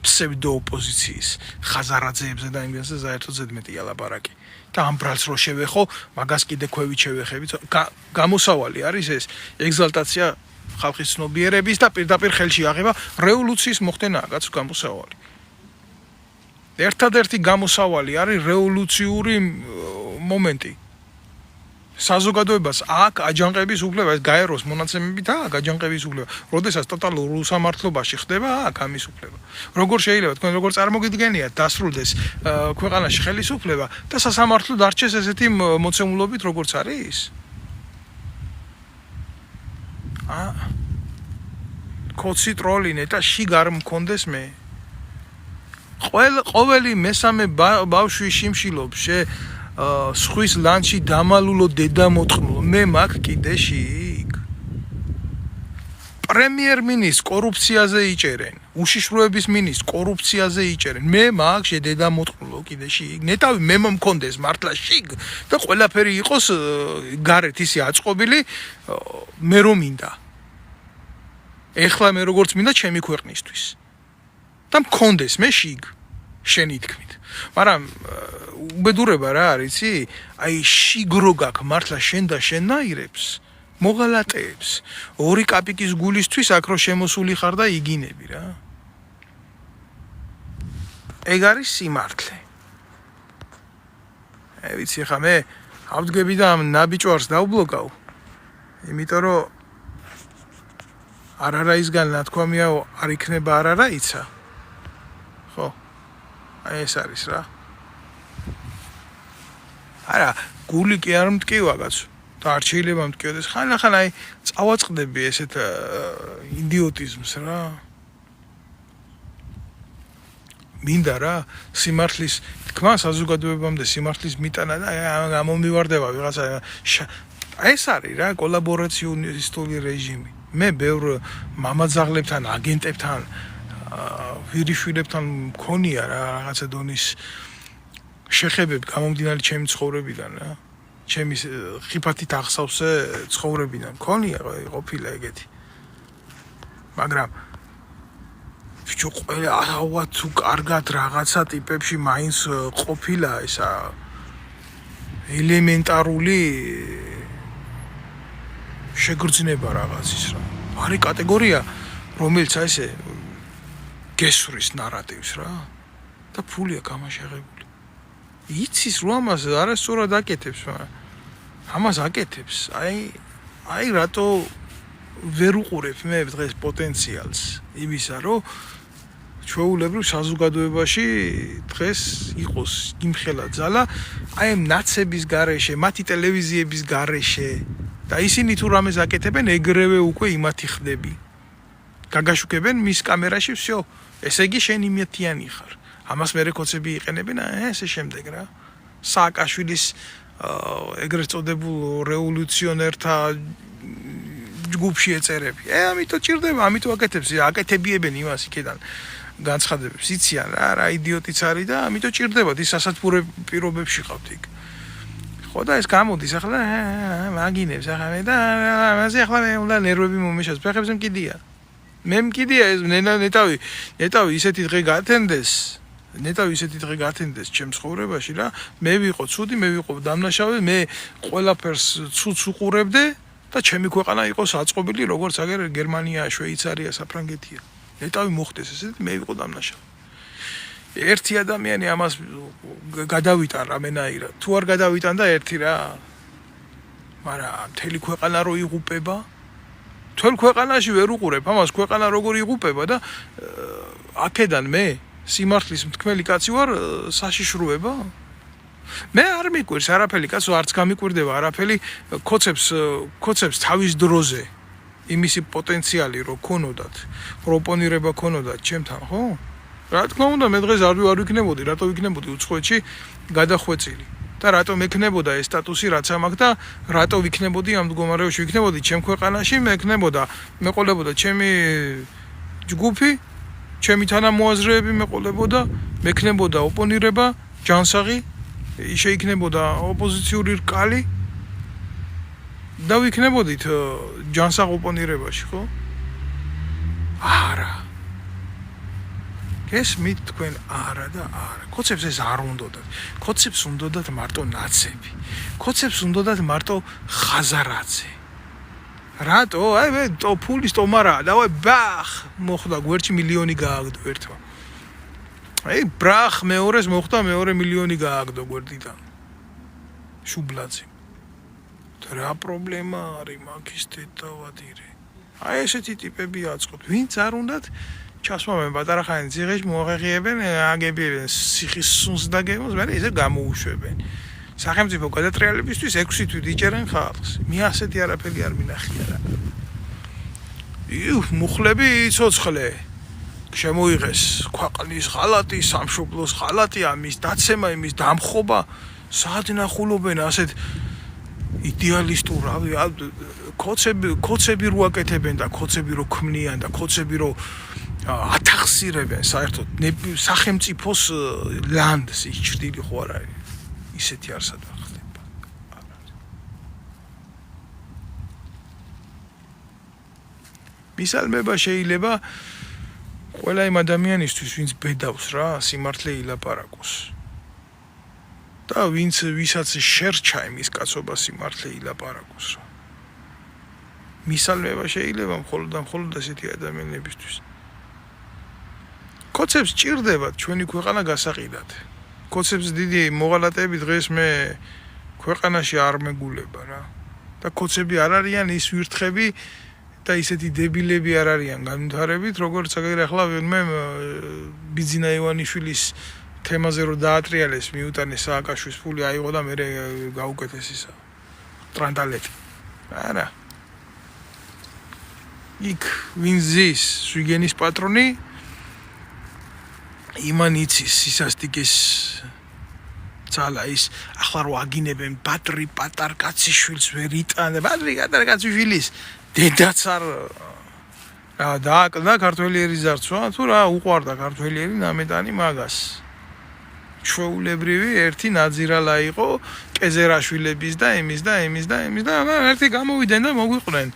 ფსევდოოპოზიციის ხაზარაძეებზე და იმაზე საერთოდ ზედმეტია ლაპარაკი. და ამ ბრალს რო შევეხო, მაგას კიდე ქვევით შევეხებით. გამოსავალი არის ეს ეგზალტაცია ხალხის ცნობიერების და პირდაპირ ხელში აღება რევოლუციის მოხდენაა, კაცო, გამოსავალი. ერთადერთი გამოსავალი არის რევოლუციური მომენტი. საზოგადოებას აქვს აჯანყების უფლება, ეს გაეროს მონაცემებით აქვს აჯანყების უფლება. როდესაც ტოტალურ უსამართლობაში ხდება აქვს ამის უფლება. როგორ შეიძლება თქვენ როგორ წარმოგიდგენიათ დასრულდეს ქვეყანაში ხელისუფლება და სასამართლო დარჩეს ესეთი მოცემულობით როგორც არის? კოცი ტროლი ნეტა შიგ არ მქონდეს მე. ყოველი მესამე ბავშვი შიმშილობს სხვის ლანჩი დამალულო დედა მოწყნულო, მე მაგ კიდე შიგ. პრემიერ-მინისტრს კორუფციაზე იჭერენ, უშიშროების მინისტრს კორუფციაზე იჭერენ, მე მაგ დედა მოწყნულო კიდე შიგ. ნეტავი მე მომქონდეს მართლა შიგ და ყველაფერი იყოს გარეთ ისე აწყობილი, მე რომ მინდა. ეხლა მე როგორც მინდა ჩემი ქვეყნისთვის. და მქონდეს მე შიგ შენი თქმით. მაგრამ უბედურება რა არის, იცი? აი შიგ რო გაქვს მართლა შენ და შენაირებს, მოღალატეებს, ორი კაპიკის გულისთვის აქ რო შემოსული ხარ და იგინები რა. ეგ არის სიმართლე. ვიცი ხა მე ავდგები და ამ ნაბიჯვარს დავბლოკავ. იმიტომ რომ არარაისგან ნათქვამია არ იქნება არარაიცა. ხო? აი ეს არის რა. არა, გული კი არ მტკივა კაცო. და არ შეიძლება მტკიოდეს. ხან აი წავაწყდები ესეთ იდიოტიზმს რა. მინდა რა სიმართლის თქმა საზოგადოებამდე სიმართლის მიტანა და გამომივარდება ვიღაცა. ეს არის რა კოლაბორაციონისტული რეჟიმი. მე ბევრ მამაძაღლებთან, აგენტებთან, ვირიშვილებთან მქონია რა რაღაცა დონის შეხებები გამომდინარე ჩემი ცხოვრებიდან რა. ჩემი ხიფათით ახსავსე ცხოვრებიდან მქონია ყოფილა ეგეთი. მაგრამ ბიჭო ყველა ავა თუ კარგად რაღაცა ტიპებში მაინც ყოფილა ესა ელემენტარული შეგრძნება რაღაცის რა. არის კატეგორია, რომელიც ესე გესვრის ნარატივს რა. და ფულია გამაშაღებული. იცის რომ ამას არასწორად აკეთებს, მაგრამ ამას აკეთებს. აი რატო ვერ უყურებ მე დღეს პოტენციალს იმისა, რომ ჩვეულებრივ საზოგადოებაში დღეს იყოს იმხელა ძალა, აი ამ ნაცების გარეშე, მათი ტელევიზიების გარეშე და ისინი თუ რამეს აკეთებენ, ეგრევე უკვე იმათი ხდები. გაგაშუქებენ მის კამერაში, всё, ესე იგი შენ იმათიანი ხარ. ამას მე რეკოცები იყენებენ, ესე შემდეგ რა. სააკაშვილის ეგრეთ წოდებულ რევოლუციონერთა ჯგუფში ეწერები. ამიტომ ჭირდება, ამიტომ აკეთებიებენ იმას იქიდან. განცხადებებს იციან რა იდიოტიც არის და ამიტომ ჭირდებათ ის სასათბურე პირობებში ყავთ იქ. ხო და ეს გამოდის ახლა მაგინებს ახლა და ამაზე ახლა მე უნდა ნერვები მომეშას ფეხებზე მკიდია. მე მკიდია ეს ნეტავი ისეთი დღე გათენდეს ჩემს ცხოვრებაში რა მე ვიყო ცუდი მე ვიყო დამნაშავე მე ყველაფერს ცუდს უყურებდე და ჩემი ქვეყანა იყოს აწყობილი როგორც აგერ გერმანია, შვეიცარია, საფრანგეთია. ნეტავი მოხდეს ესეთი მე ვიყო დამნაშავე. ერთი ადამიანი ამას გადავიტან რამენაირად. თუ არ გადავიტან და ერთი რა. მაგრამ მთელი ქვეყანა რო იღუპება, მთელ ქვეყანაში ვერ უყურებ ამას, ქვეყანა როგორ იღუპება და აქედან მე სიმართლის მთქმელი კაცი ვარ საშიშროება. მე არ მიკვირს არაფერი კაცო არც გამიკვირდება არაფერი კოცებს თავის დროზე იმისი პოტენციალი რო ქონოდათ, პროპონირება ქონოდათ ჩემთან, ხო? რა თქმა უნდა მე დღეს არ ვიქნებოდი, რატო ვიქნებოდი უცხოეთში გადახვეწილი და რატო მექნებოდა ეს სტატუსი რაც ამაქვს და რატო ვიქნებოდი ამ მდგომარეობაში ვიქნებოდი ჩემ ქვეყანაში, მეყოლებოდა ჩემი ჯგუფი, ჩემი თანამოაზრეები მეყოლებოდა, მექნებოდა ოპონირება, ჯანსაღი შეიქნებოდა ოპოზიციური რკალი და ვიქნებოდით ჯანსაღ ოპონირებაში, ხო? არა. გესმით თქვენ არა და არა. კოცებს ეს არ უნდათ. კოცებს უნდათ მარტო ნაცები. კოცებს უნდათ მარტო ხაზარაძე. რატო? აი მე ფულის ტომარა, დავай ბახ, მოხდა გვერდში მილიონი გააგდო ერთმა. აი ბრახ მეორეს მოხდა მეორე მილიონი გააგდო გვერდიდან. შუბლაძე. რა პრობლემა არის მაგის დედავადირე. აი ესეთი ტიპები აწყობთ. ვინც არ უნდათ ჩასვამენ პატარა ხანი ციხეში მოაღებენ, აგებენ სიხის სუნს დაგემოს, მე ისე გამოუშვებენ. სახელმწიფო გადატრიალებისთვის 6 თვით იჭერენ ხალხს. მე ასეთი არაფერი არ მინახია რა. მუხლები ცოცხლე. შემოიღეს ქვეყნის ხალატი, სამშობლოს ხალატი, ამის დაცემა, იმის დამხობა, საადნახულობენ ასეთ იდეალისტურ კოცები რო აკეთებენ და კოცები რო ქმნიან და კოცები რო ათახსირებენ საერთოდ სახელმწიფოს ლანდს ის ჭრილი ხო არ არის ისეთი არსად ხდება. მისალმება შეიძლება ყველა იმ ადამიანისთვის ვინც ბედავს რა სიმართლე ილაპარაკოს და ვისაც შერჩა იმის კაცობა სიმართლე ილაპარაკოს რა მისალმება შეიძლება მხოლოდ ასეთი ადამიანებისთვის კოცებს ჭირდებათ ჩვენი ქვეყანა გასაყიდად კოცებს დიდი მოღალატეები დღეს მე ქვეყანაში არ მეგულება რა და კოცები არ არიან ის ვირთხები და ისეთი დებილები არ არიან განვითარებით როგორც აგერ ახლა მე ბიძინა ივანიშვილის თემაზე რო დაატრიალეს მიუტანე სააკაშვილის ფული აიღო და მე გაუკეთეს ისა ტრანდალეტი არა იქ ვინზის სვიგენის პატრონი იმანიცის სისასტიკის ძალა ის ახლა რო აგინებენ ბადრი პატარკაციშვილს ვერ იტანე ბადრი პატარკაციშვილის დედაც არ და ქართველიერი ზარცვა თუ რა უყვარდა ქართველიერი ნამეტანი მაგას ჩვეულებრივი ერთი ნაძირალა იყო კეზერაშვილების და იმის და ერთი გამოვიდნენ და მოგვიყვნენ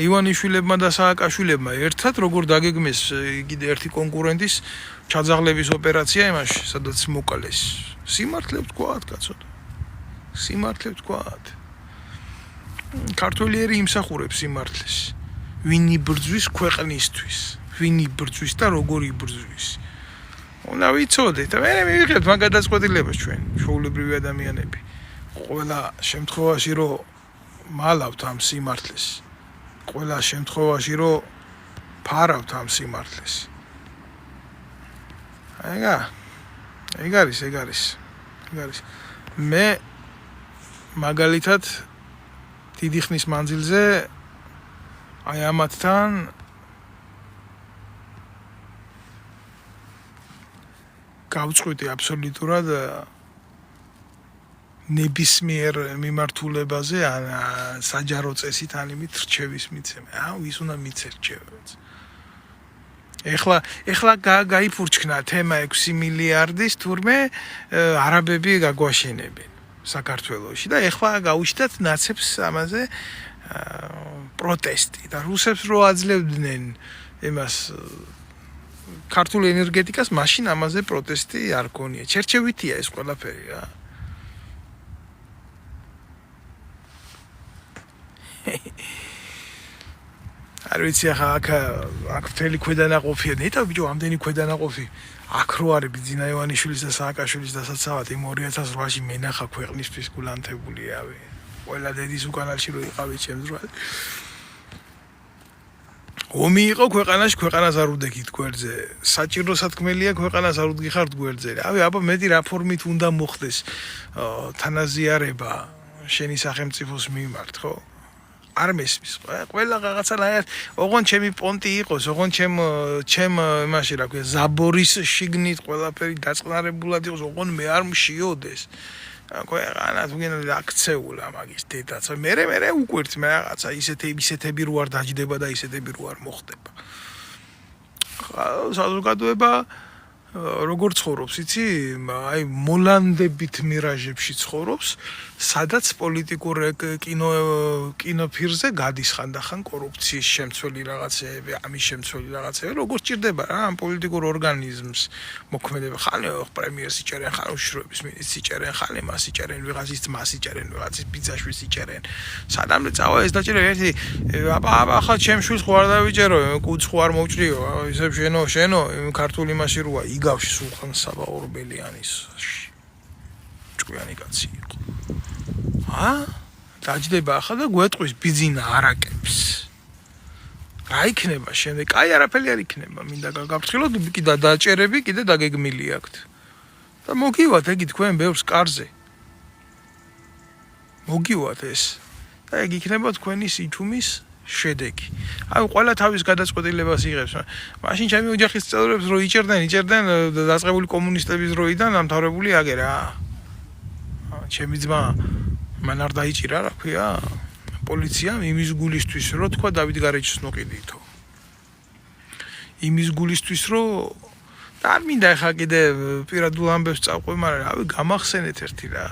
ივანიშვილებმა და სააკაშვილებმა ერთად როგორ დაგეგმეს კიდე ერთი კონკურენტის ჩაძაღლების ოპერაცია იმაში სადაც მოკალეს სიმართლე ვთქვათ კაცო სიმართლე ვთქვათ ქართველიერი იმსახურებს სიმართლეს ვინ იბრძვის ქვეყნისთვის ვინ იბრძვის და როგორ იბრძვის უნდა ვიცოდეთ და მე მივიღებთ მაგ გადაწყვეტილებას ჩვენ ჩვეულებრივი ადამიანები ყველა შემთხვევაში რომ მალავთ ამ სიმართლეს ყველა შემთხვევაში რომ ფარავთ ამ სიმართლეს. ეგ არის. მე მაგალითად დიდი ხნის მანძილზე აი ამათთან გავწყვიტი აბსოლუტურად ნებისმიერ მიმართულებაზე ან საჯარო წესით ან იმით რჩევის მიცემა. ვის უნდა მიცერჩევებს. ეხლა გაიფურჩქნა თემა 6 მილიარდის თურმე არაბები გაგვაშენებენ საქართველოში და ეხლა გაუჩნდათ ნაცებს ამაზე პროტესტი და რუსებს რო აძლევდნენ იმას ქართულ ენერგეტიკას მაშინ ამაზე პროტესტი არ გონია. ჩერჩევითია ეს ყველაფერი რა. არ ვიცი ახლა აქ მთელი ქვედანაყოფია. ნეტა ბიჭო, ამდენი ქვედანაყოფი აქ რო არის ბიძინა ივანიშვილის და სააკაშვილის დასაცავად იმ 2008-ში მენახა ქვეყნისთვის გულანთებულიავე. ყველა დედის უკანალში რო იყავი ჩემს დროს. ომი იყო ქვეყანაში, ქვეყანას არ უდექით გვერდზე. საჭირო სათქმელია, ქვეყანას არ უდგიხართ გვერდზე. აბა მეტი რაფორმით უნდა მოხდეს თანაზიარება შენი სახელმწიფოს მიმართ, ხო? არ მესმის. ყველა რაღაცა ლაიარ, ოღონ ჩემი პონტი იყოს, ოღონ ჩემ იმაში რა ქვია, ზაბორის შიგნით ყველაფერი დაწყნარებულად იყოს, ოღონ მე არ მშიოდეს. ქვეყანა თუ გინდა აქცეულა მაგის დედაც. მე უკვირთ მე რაღაცა ისეთები რო არ დაჯდება და ისეთები რო არ მოხდება. საზოგადოება როგორ ცხოვრობს, იცი? აი მოლანდებით მირაჟებში ცხოვრობს, სადაც პოლიტიკურ კინოფირზე გადის ხანდახან კორუფციის შემცველი რაღაცეები, ამის შემცველი რაღაცეები, როგორ ჭირდება რა ამ პოლიტიკურ ორგანიზმს მოქმედება. ხან პრემიერს იჭერენ, ხან უშიშროების მინისტრს იჭერენ, ხან იმას იჭერენ, ვიღაცის ძმას იჭერენ, ვიღაცის ბიძაშვილს იჭერენ. სადამდე წავა ეს დაჭერე ერთი ახლა ჩემ შვილს ხო არ დავიჭერო, კუც ხო არ მოვჭრიო, ისევ შენო ქართული მასი როა იგავში სულხან საბაურბელიანის ჭკვიანი კაცი იყო. დაჯდება ახლა და გვეტყვის ბიძინა არაკებს. რა იქნება შემდეგ? კაი არაფერი არ იქნება, მინდა გაგაფრთხილოთ, კიდე დაჭერები, კიდე დაგეგმილი აქვთ. და მოგივათ ეგი თქვენ ბევრს კარზე. მოგივათ ეს. და ეგ იქნება თქვენი სიჩუმის შედეგი. აი ყველა თავის გადაწყვეტილებას იღებს. მაშინ ჩემი ოჯახის წევრებს რო იჭერდნენ დაწყებული კომუნისტების დროიდან დამთავრებული აგერა. ჩემი ძმა მან არ დაიჭირა, რა ქვია, პოლიციამ იმის გულისთვის, რომ თქვა დავით გარეჯს ნოყიდითო. იმის გულისთვის, რომ და არ მინდა ახლა კიდე პირადულ ამბებს წავყვე, მაგრამ რავი, გამახსენეთ ერთი რა,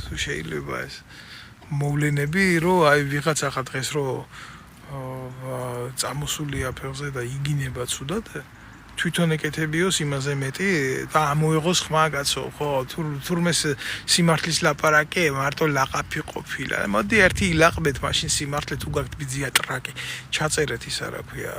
თუ შეიძლება ეს მოვლენები, რომ აი ვიღაც ახლა დღეს რომ წამოსულია ფეხზე და იგინება ცუდად, თვითონ ეკეთებიოს იმაზე მეტი და ამოიღოს ხმა კაცო, ხო, თურმე სიმართლის ლაპარაკი მარტო ლაყაფი ყოფილა. მოდი ერთი ილაყბეთ მაშინ სიმართლე თუ გაქვთ ბიძია ტრაკი. ჩაწერეთ ის რა ქვია,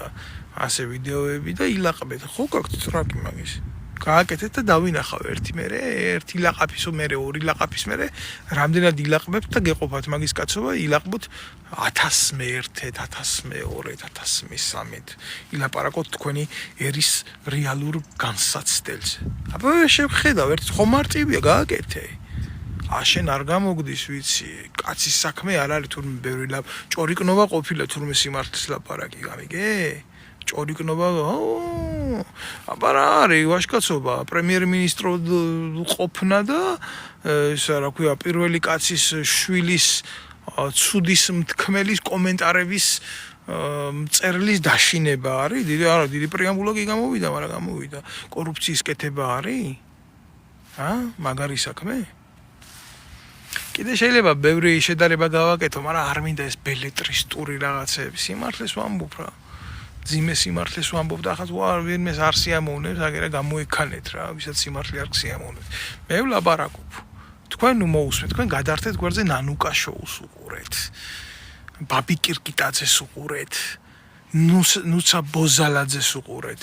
ასე ვიდეოები და ილაყბეთ. ხო გაქვთ ტრაკი მაგის. გააკეთეთ და დავინახავ ერთი ლაყაფისო მერე, ორი ლაყაფის მერე, რამდენად ილაყბებთ და გეყოფათ მაგის კაცობა, ილაყბოთ 1000 მე-1, 1000 მე-2, 1000 მე-3. ილაპარაკოთ თქვენი ერის რეალურ განსაცდელზე. აბა შევხედავ, ერთი ხომ მარტივია გააკეთე. შენ არ გამოგდის, ვიცი, კაცის საქმე არ არის თურმე ბევრი ჭორიკნობა ყოფილა თურმე სიმართლის ლაპარაკი, გამიგე? ჭორიკნობა, აბა რა არის ვაშკაცობა, პრემიერ-მინისტრო ყოფნა და ისა რა ქვია, პირველი კაცის შვილის ცუდის მთქმელის კომენტარების მწერლის დაშინება არის? დიდი პრეამბულა კი გამოვიდა, მაგრამ გამოვიდა. კორუფციის კეთება არის? მაგარი საქმე? კიდე შეიძლება ბევრი შედარება გავაკეთო, მაგრამ არ მინდა ეს ბელეტრისტური რაღაცები. სიმართლეს ვამბობ რა. ძიმე სიმართლეს ვამბობ და ახლა ვინმეს არ სიამოვნებს, აგერა გამოიქანეთ რა, ვისაც სიმართლე არ გსიამოვნებს. მე ვლაპარაკობ. თქვენ მოусმეთ, თქვენ გადართეთ გვერდზე ნანუკა შოუს უყურეთ. ბაბი კირკიტაძეს უყურეთ. ნუცა ბოზალაძეს უყურეთ.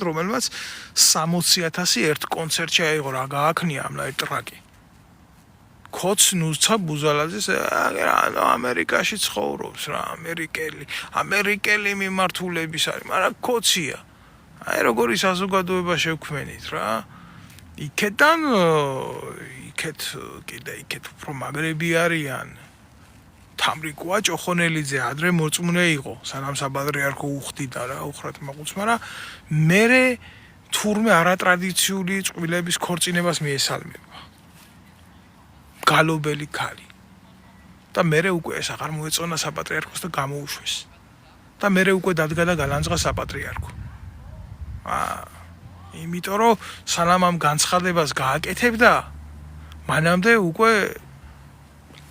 რომელმაც 60,000 ერთ კონცერტში აიღო რა გააქნია ამ ტრაკი. კოცნუცა ბუზალაძეს ამერიკაში ცხოვრობს რა ამერიკელი მიმართულების არის მაგრამ კოცია აი როგორი საზოგადოება შევქმენით რა იქეთან იქეთ უფრო მაგრები არიან თამრიკოა ჭოხონელიძე ადრე მოწმუნე იყო სანამ საპატრიარქო უხდიდა რა უხრათ მაყუც მაგრამ მე თურმე არატრადიციული წყვილების ქორწინებას მიესალმება გალობელი ქალი და მე უკვე ეს აღარ მოეწონა საპატრიარქოს და გამოუშვეს და მე უკვე დადგა და გალანძღა საპატრიარქო იმიტომ რომ სანამ ამ განცხადებას გააკეთებდა მანამდე უკვე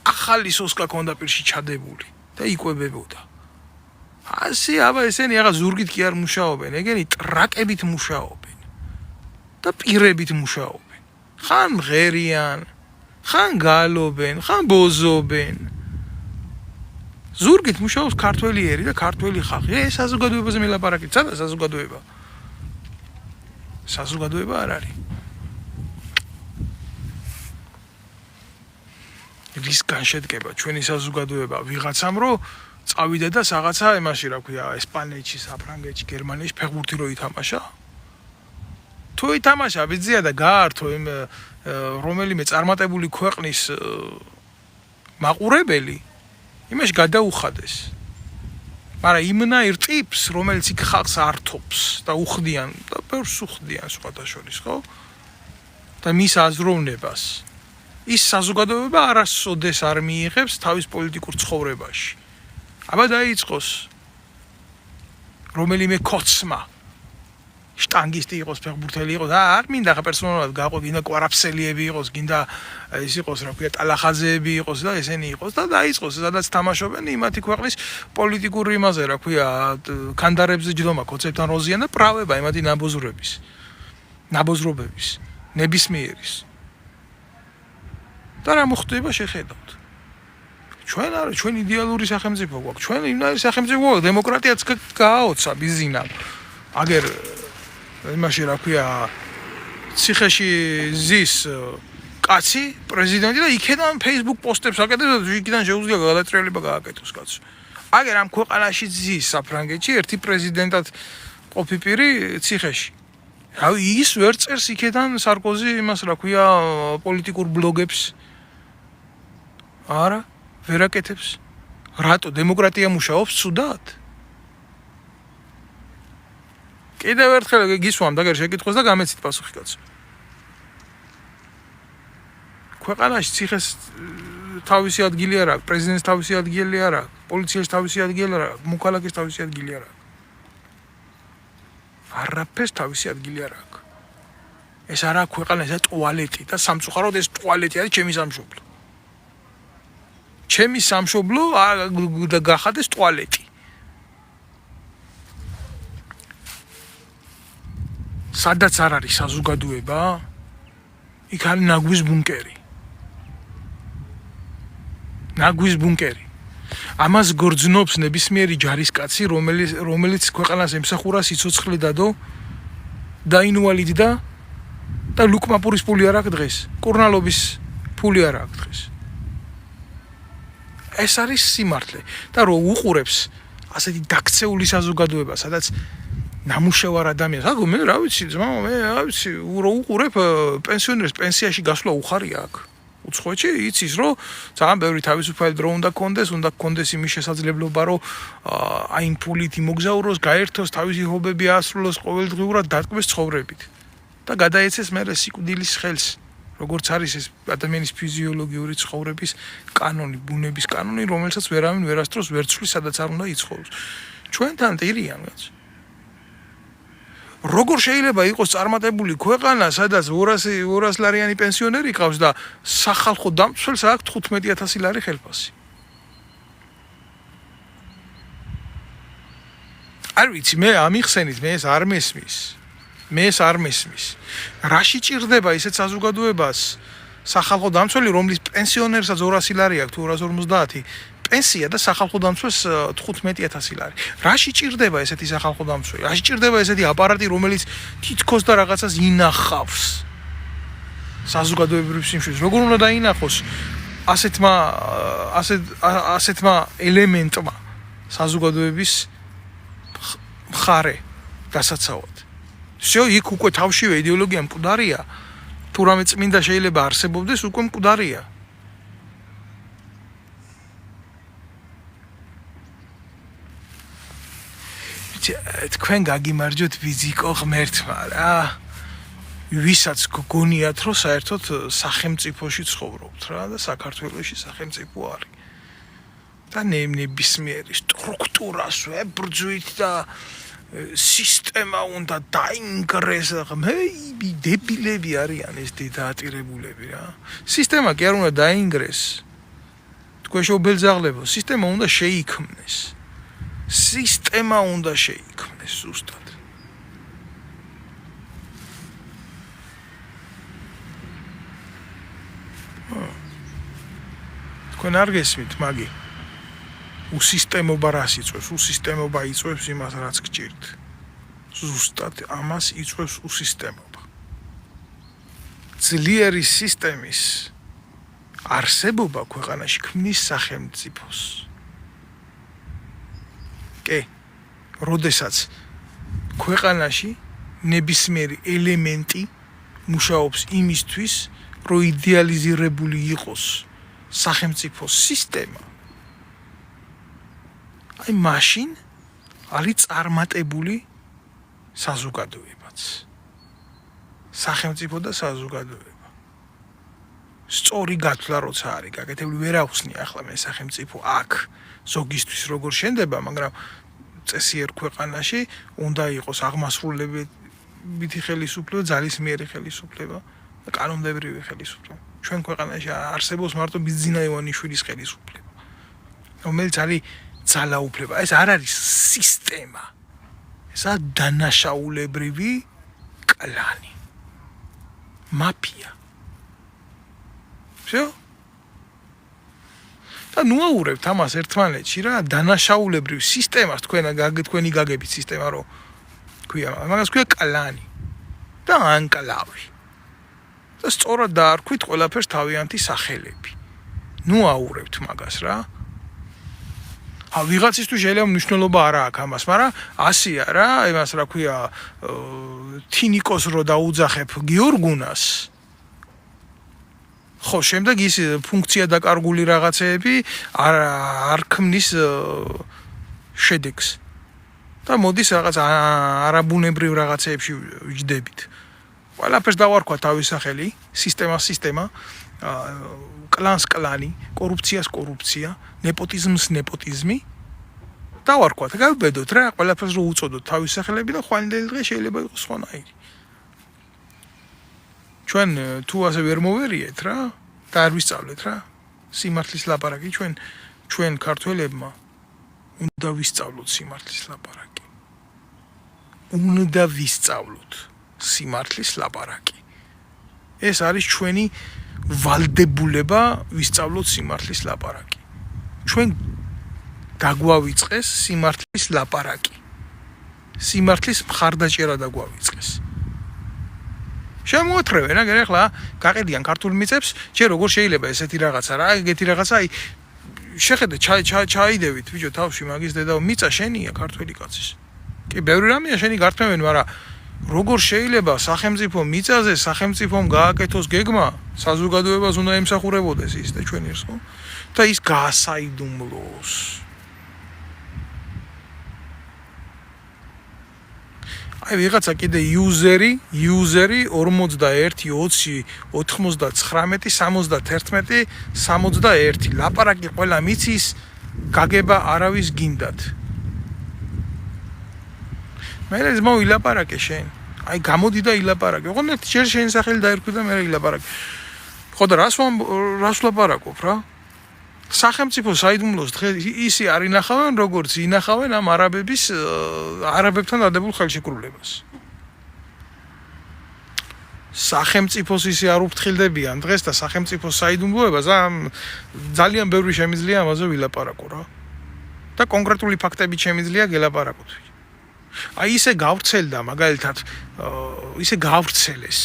ახალი სოსკა ქონდა პირში ჩადებული და იკვებებოდა ასე აბა ესენი აღარ ზურგით კი არ მუშაობენ ეგენი ტრაკებით მუშაობენ და პირებით მუშაობენ ხან მღერიან ხან გალობენ ხან ბოზობენ ზურგით მუშაობს ქართველი ერი და ქართველი ხალხი ეს საზოგადოებაზე მელაპარაკეთ სადა საზოგადოება არ არის რისგან შედგება ჩვენი საზოგადოება ვიღაცამ რომ წავიდა და რაღაცა იმაში რა ქვია ესპანეთში, საფრანგეთში, გერმანიაში ფეხბურთი რო ითამაშა თუ ითამაშა ვიძია და გაართო იმ რომელიმე წარმატებული ქვეყნის მაყურებელი იმაში გადაუხადეს მაგრამ იმნაირ ტიპს რომელიც იქ ხალხს ართობს და უხდიან და ბევრს უხდიან სხვათა შორის ხო და მის აზროვნებას ის საზოგადოება არასოდეს არ მიიღებს თავის პოლიტიკურ ცხოვრებაში. აბა დაიწყოს რომელიმე კოცმა შტანგისტი იყოს, ფეხბურთელი იყოს, არ მინდა ხა პერსონალურად გაყო, გინდა კვარაფსელიები იყოს, გინდა ის იყოს, რა ქვია, ტალახაძეები იყოს და ესენი იყოს და დაიწყოს, სადაც თამაშობენ იმათი ქვეყნის პოლიტიკურ იმაზე, რა ქვია, კანდარებზე ჯდომა, კონცეპტთან როზიან და პრავება იმათი ნაბოზრობების, ნებისმიერის. და რა მოხდება შეხედავთ. ჩვენ იდეალური სახელმწიფო გვაქვს. ჩვენ იმნაირი სახელმწიფო გვაქვს, დემოკრატიაც გააოცა ბიზინამ. აგერ იმაში რა ქვია, ციხეში ზის კაცი, პრეზიდენტი და იქიდან Facebook პოსტებს აკეთებს და იქიდან შეუძლია გადატრიალება გააკეთოს კაცს. აგერ ამ ქვეყანაში ზის საფრანგეთში ერთი პრეზიდენტად ყოფი პირი ციხეში. რავი ის ვერ წერს იქიდან სარკოზი იმას რა ქვია პოლიტიკურ ბლოგებს არა ვერ აკეთებს რატო დემოკრატია მუშაობს ცუდად კიდევ ერთხელ გისვამ და შეკითხოს და გამეცით პასუხი კაცო ქვეყანაში ციხეს თავისი ადგილი არ აქვს პრეზიდენტის თავისი ადგილი არ აქვს პოლიციის თავისი ადგილი არ აქვს მოქალაქის თავისი ადგილი არ აქვს არაფერს თავისი ადგილი არ აქვს ეს არა ქვეყანა ეს ტუალეტი და სამწუხაროდ ეს ტუალეტი არის ჩემი სამშობლო ჩემი სამშობლო და გახადეს ტუალეტი სადაც არ არის საზოგადოება იქ არის ნაგვის ბუნკერი ამას გორძნობს ნებისმიერი ჯარისკაცი რომელიც ქვეყანას ემსახურა სიცოცხლე დადო და ინვალიდდა და ლუკმაპურის ფული არ აქვს დღეს კურნალობის ფული არ აქვს დღეს ეს არის სიმართლე და რო უყურებს ასეთი დაქცეული საზოგადოება სადაც ნამუშევარ ადამიანს აგო მე რა ვიცი ძმა მე რა ვიცი რო უყურებ პენსიონერს პენსიაში გასვლა უხარია აქვს უცხოეთში იცის რომ ძალიან ბევრი თავისუფალი დრო უნდა კონდეს იმის შესაძლებლობა რომ აი იმ ფულით იმოგზაუროს გაერთოს თავისი ჰობები აასრულოს ყოველდღიურად დატკბეს ცხოვრებით და გადაეცეს მერე სიკვდილის ხელს როგორც არის ეს ადამიანის ფიზიოლოგიური ცხოვრების კანონი ბუნების კანონი რომელსაც ვერავინ ვერასდროს ვერ ცვლის სადაც არ უნდა იცხოვროს ჩვენთან ტირიან რაც როგორ შეიძლება იყოს წარმატებული ქვეყანა სადაც 200 ლარიანი პენსიონერი ყავს და სახალხო დამცველს აქვს 15000 ლარი ხელფასი არ ვიცი მე ამიხსენით მე ეს არ მესმის რაში ჭირდება ისეთ საზოგადოებას სახალხო დამცველი რომლის პენსიონერსაც 200 ლარი აქვს თუ 250 პენსია და სახალხო დამცველს 15000 ლარი რაში ჭირდება ესეთი სახალხო დამცველი რაში ჭირდება ესეთი აპარატი რომელიც თითქოს და რაღაცას ინახავს საზოგადოებრივ სიმშვიდეს. როგორ უნდა დაინახოს ასეთმა ელემენტმა საზოგადოების მხარე გასაცავად. всё, იქ უკვე თავშივე იდეოლოგია მკვდარია. თუ რამე წმინდა შეიძლება არსებობდეს, უკვე მკვდარია. თქვენ გაგიმარჯვეთ ფიზიკო ღმერთმა რა. ვისაც გგონიათ რომ საერთოდ სახელმწიფოში ცხოვრობთ რა და საქართველოში სახელმწიფო არის. და ნებისმიერი სტრუქტურას ვებრძვით და სისტემა უნდა დაინგრეს. მე დებილები არიან ეს დედაატირებულები რა. სისტემა კი არ უნდა დაინგრეს. თქვენ შეუბელძაღლებო, სისტემა უნდა შეიქმნეს. სისტემა უნდა შეიქმნეს ზუსტად. თქვენ არ გესმით მაგი? უსისტემობა რას იწვევს? უსისტემობა იწვევს იმას, რაც გჭირთ. ზუსტად ამას იწვევს უსისტემობა. ძლიერი სისტემის არსებობა ქვეყანაში ქმნის სახელმწიფოს. კი, როდესაც ქვეყანაში ნებისმიერი ელემენტი მუშაობს იმისთვის, რომ იდეალიზირებული იყოს სახელმწიფოს სისტემა, აი მაშინ არის წარმატებული საზოგადოებაც. სახელმწიფო და საზოგადოება. სწორი გათვლა როცა არის გაკეთებული, ვერ ახსნი ახლა მე სახელმწიფო აქ ზოგისთვის როგორ შენდება, მაგრამ წესიერ ქვეყანაში უნდა იყოს აღმასრულებითი ხელისუფლება, ძალისმიერი ხელისუფლება და კანონმდებლობრივი ხელისუფლება. ჩვენ ქვეყანაში არსებობს მარტო ბიძინა ივანიშვილის ხელისუფლება, რომელიც არის ძალაუფლება. ეს არ არის სისტემა. ესაა დანაშაულებრივი კლანი. მაფია. всё? და ნუ აურებთ ამას ერთმანეთში რა, დანაშაულებრივ სისტემას თქვენი გაგებით სისტემა რო ქვია, მაგას ქვია კლანი და ანკლავი. და სწორად დაარქვით ყველაფერს თავიანთი სახელები. ნუ აურებთ მაგას რა. ვიღაცისთვის შეიძლება მნიშვნელობა არ აქვს ამას, მაგრამ ასია რა, იმას რა ქვია, თინიკოს რო დაუძახებ გიორგუნას. ხო, შემდეგ ის ფუნქცია დაკარგული რაღაცეები არ ქმნის შედეგს. და მოდის რაღაც არაბუნებრივ რაღაცეებში ვიჯდებით. ყველაფერს დავარქვა თავის სახელი, სისტემა, კლანს კლანი, კორუფციას კორუფცია, ნეპოტიზმს ნეპოტიზმი. დავარქვა და გავბედოთ რა, ყველაფერს რო უწოდოთ თავის სახელები და ხვალინდელი დღე შეიძლება იყოს სხვანაირი. ჩვენ თუ ასე ვერ მოვერიეთ რა და არ ვისწავლეთ რა, სიმართლის ლაპარაკი ჩვენ ქართველებმა უნდა ვისწავლოთ სიმართლის ლაპარაკი. უნდა ვისწავლოთ სიმართლის ლაპარაკი. ეს არის ჩვენი ვალდებულება ვისწავლოთ სიმართლის ლაპარაკი. ჩვენ დაგვავიწყეს სიმართლის ლაპარაკი. სიმართლის მხარდაჭერა დაგვავიწყეს. შემოათრევენ აგერ ახლა გაყიდიან ქართულ მიწებს, შე როგორ შეიძლება ესეთი რაღაცა რა, ეგეთი რაღაცა, აი შეხედე ჩაიდევით ბიჭო თავში მაგის დედა მიწა შენია ქართველი კაცის. კი, ბევრი რამეა შენი გართმევენ, მაგრამ როგორ შეიძლება სახელმწიფო მიწაზე სახელმწიფომ გააკეთოს გეგმა, საზოგადოებას უნდა ემსახურებოდეს ის და ჩვენ ერთს ხო? და ის გაასაიდუმლოს. აი ვიღაცა კიდე იუზერი 41 20 99 71 61 ლაპარაკი ყველა მიცის, გაგება არავის გინდათ. მე ეს მოილაპარაკე შენ. აი გამოდი და ილაპარაკე. ოღონდ ჯერ შენ სახელი დაერქვი და მე ილაპარაკე. ხო და რას ლაპარაკობ რა? სახელმწიფო საიდუმლოს დღე ისი არ ინახავენ, როგორც ინახავენ ამ არაბებთან დადებულ ხელშეკრულებას. სახელმწიფოს ისი არ უფრთხილდებიან დღეს და სახელმწიფოს საიდუმლოებას ძალიან ბევრი შემიძლია ამაზე ვილაპარაკო რა. და კონკრეტული ფაქტებით შემიძლია გელაპარაკოთ. აი ისე გავრცელდა მაგალითად ისე გავრცელეს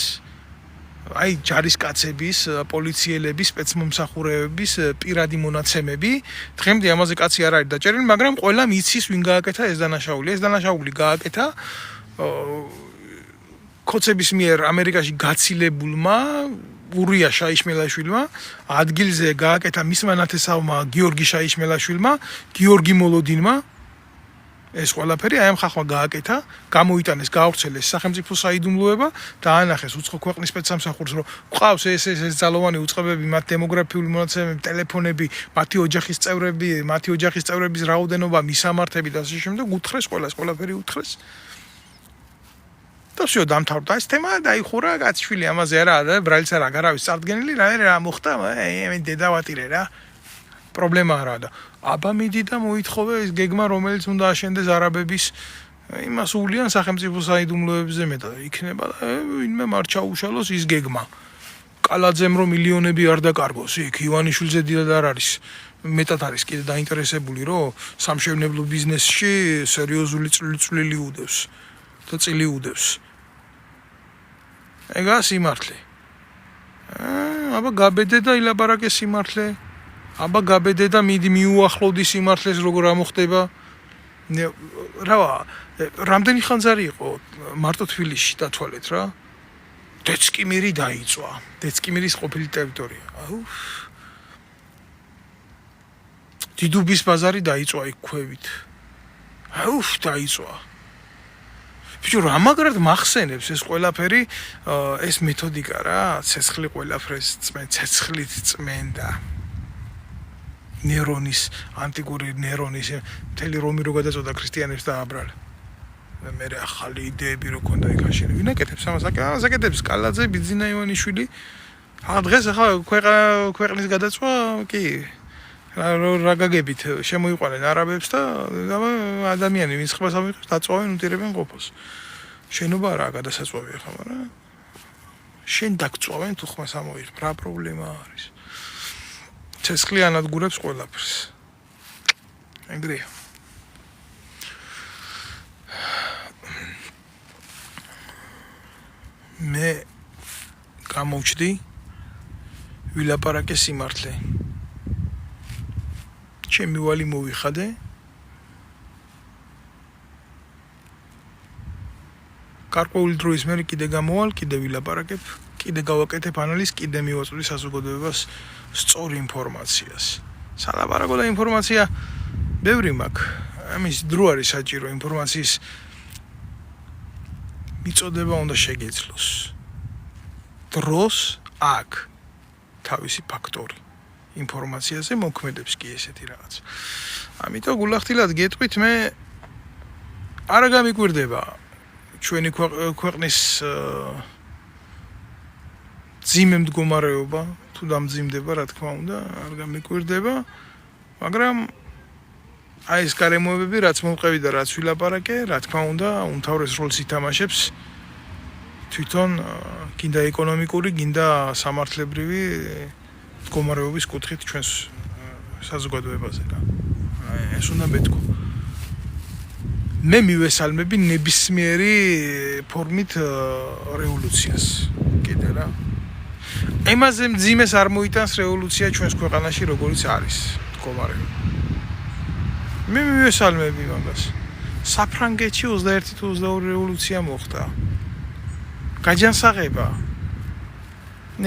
აი ჯარისკაცების, პოლიციელების, სპეცმომსახურეების პირადი მონაცემები. დღემდე ამაზე კაცი არ არის დაჭერილი, მაგრამ ყველამ იცის ვინ გააკეთა ეს დანაშაული. ეს დანაშაული გააკეთა ქოცების მიერ ამერიკაში გაცილებულმა ურია შაიშმელაშვილმა, ადგილზე გააკეთა მისმა ნათესავმა გიორგი შაიშმელაშვილმა, გიორგი მოლოდინმა. ეს ყველაფერი აი ამ ხალხმა გააკეთა, გამოიტანეს, გაავრცელეს სახელმწიფო საიდუმლოება და აანახეს უცხო ქვეყნის სპეცსამსახურს, რომ ყავს ეს ძალოვანი უწყებები, მათ დემოგრაფიული მონაცემები, ტელეფონები, მათი ოჯახის წევრების რაოდენობა, მისამართები და ასე შემდეგ, უთხრეს ყველაფერი უთხრეს. და всё დამთავრდა ეს თემა, დაიხურა კაცშვილი ამაზე არა, ბრალიც არ არავის წარდგენილი, რა მოხდა, მე დედავატირე რა. პრობლემა არა და აბა მიდი და მოითხოვე ეს გეგმა რომელიც უნდა აშენდეს არაბების იმას უვლიან სახელმწიფო საიდუმლოებზე მეტად იქნება და ვინმე არ ჩაუშალოს ის გეგმა კალაძემ რომ მილიონები არ დაკარგოს იქ ივანიშვილზე დიდად არ არის მეტად არის კიდე დაინტერესებული რომ სამშენებლო ბიზნესში სერიოზული წვლილი უდევს და წილი უდევს ეგა სიმართლე აბა გაბედე და ილაპარაკე სიმართლე აბა გაბედე და მიდი მიუახლოვდი სიმართლეს როგორ ამოხდება რამდენი ხანძარი იყო მარტო თბილისში დათვალეთ რა დეცკიმირი დაიწვა დეცკიმირის ყოფილი ტერიტორია დიდუბის ბაზარი დაიწვა იქ ქვევით დაიწვა ბიჭო რა მაგრად მახსენებს ეს ყველაფერი ეს მეთოდიკა რა ცეცხლი ყველაფერს წმენ ცეცხლით წმენდა ნერონის ანტიკური ნერონის მთელი რომი რო გადაწოდა ქრისტიანებს დააბრალა მე ახალი იდეები რო ქონდა იქ აშენე ვინ აკეთებს ამას აკეთებს კალაძე ბიძინა ივანიშვილი დღეს ახლა ქვეყნის გადაწვა კი რა გაგებით შემოიყვანენ არაბებს და ადამიანი ვინც ხმას ამიღებს დაწვავენ უტირებენ ყოფოს შენობა რა გადასაწვავი ახლა მაგრამ შენ დაგწვავენ თუ ხმას ამოიღებ რა პრობლემა არის ცეცხლი ანადგურებს ყველაფერს. ეგრეა. მე გამოვჩდი ვილაპარაკე სიმართლე. ჩემი ვალი მოვიხადე. გარკვეული დროის მერე კიდე გამოვალ, კიდე ვილაპარაკებ, კიდე გავაკეთებ ანალიზს, კიდე მივაწვდი საზოგადოებას სწორი ინფორმაციას. სალაპარაკო და ინფორმაცია ბევრი მაქვს. ამის დრო არის საჭირო ინფორმაციის მიწოდება უნდა შეგეძლოს. დროს აქ თავისი ფაქტორი. ინფორმაციაზე მოქმედებს კი ესეთი რაღაც. ამიტომ გულახდილად გეტყვით მე არა გამიკვირდება ჩვენი ქვეყნის ძიმე მდგომარეობა თუ დამძიმდება რა თქმა უნდა არ გამიკვირდება მაგრამ აი ეს გარემოებები რაც მომყევი და რაც ვილაპარაკე რა თქმა უნდა უმთავრეს როლს ითამაშებს თვითონ გინდა ეკონომიკური გინდა სამართლებრივი მდგომარეობის კუთხით ჩვენს საზოგადოებაზე რა ეს უნდა მეთქო მე მივესალმები ნებისმიერი ფორმით რევოლუციას კიდე რა ემაზე მძიმეს არ მოიტანს რევოლუცია ჩვენს ქვეყანაში როგორიც არის მდგომარეობა მე მივესალმები მაგას საფრანგეთში 21 თუ 22 რევოლუცია მოხდა გაჯანსაღება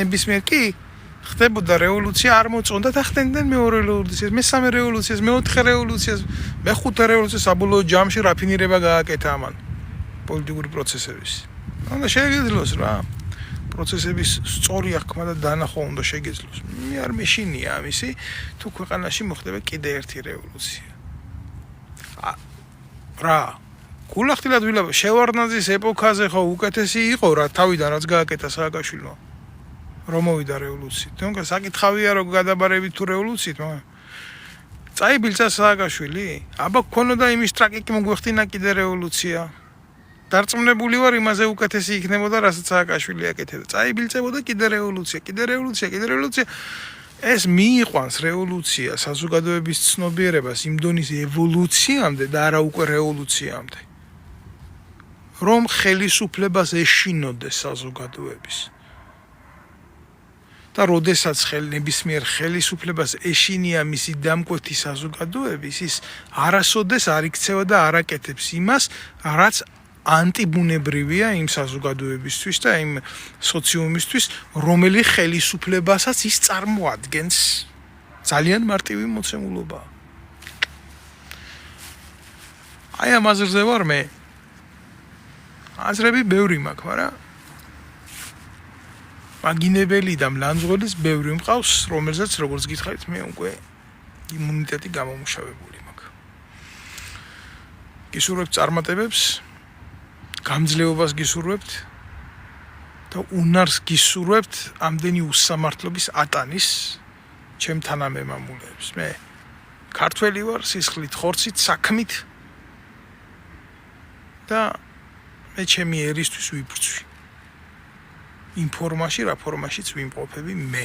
ნებისმიერ კი ხდებოდა რევოლუცია არ მოწონდა და ხდებდნენ მეორე რევოლუციას მესამე რევოლუციას მეოთხე რევოლუციას მეხუთე რევოლუციას საბოლოო ჯამში რაფინირება გააკეთა ამან პოლიტიკური პროცესების უნდა შეგეძლოს რა პროცესების სწორი აღქმა და დანახვა უნდა შეგეძლოს მე არ მეშინია ამისი თუ ქვეყანაში მოხდება კიდე ერთი რევოლუცია რა გულახდილად ვილაპარაკე შევარდნაძის ეპოქაზე ხო უკეთესი იყო რა თავიდან რაც გააკეთა სააკაშვილმა რომ მოვიდა რევოლუციით. თუმცა საკითხავია რომ გადაბარებით თუ რევოლუციით, მაგრამ წაიბილცა სააკაშვილი, აბა ქონოდა იმის ტრაკიკი მოგვეხტინა კიდე რევოლუცია. დარწმუნებული ვარ იმაზე უკეთესი იქნებოდა რასაც სააკაშვილი აკეთებდა. წაიბილწებოდა კიდე რევოლუცია. ეს მიიყვანს რევოლუცია საზოგადოების ცნობიერებას იმ დონის ევოლუციამდე და არა უკვე რევოლუციამდე. რომ ხელისუფლებას ეშინოდეს საზოგადოების და როდესაც ნებისმიერ ხელისუფლებას ეშინია მისი დამკვეთი საზოგადოების, ის არასოდეს არ იქცევა და არ აკეთებს იმას, რაც ანტიბუნებრივია იმ საზოგადოებისთვის და იმ სოციუმისთვის, რომელი ხელისუფლებასაც ის წარმოადგენს. ძალიან მარტივი მოცემულობა. აი ამ აზრზე ვარ მე. აზრები ბევრი მაქვს, მაგრამ მაგინებელი და მლანძღოლის ბევრი მყავს, რომელზეც როგორც გითხარით, მე უკვე იმუნიტეტი გამომუშავებული მაქვს. გისურვებთ წარმატებებს, გამძლეობას გისურვებთ და უნარს გისურვებთ ამდენი უსამართლობის ატანის ჩემ თანამემამულეებს. მე ქართველი ვარ, სისხლით, ხორცით, საქმით და მე ჩემი ერისთვის ვიბრძვი. იმ ფორმაში, რა ფორმაშიც ვიმყოფები მე.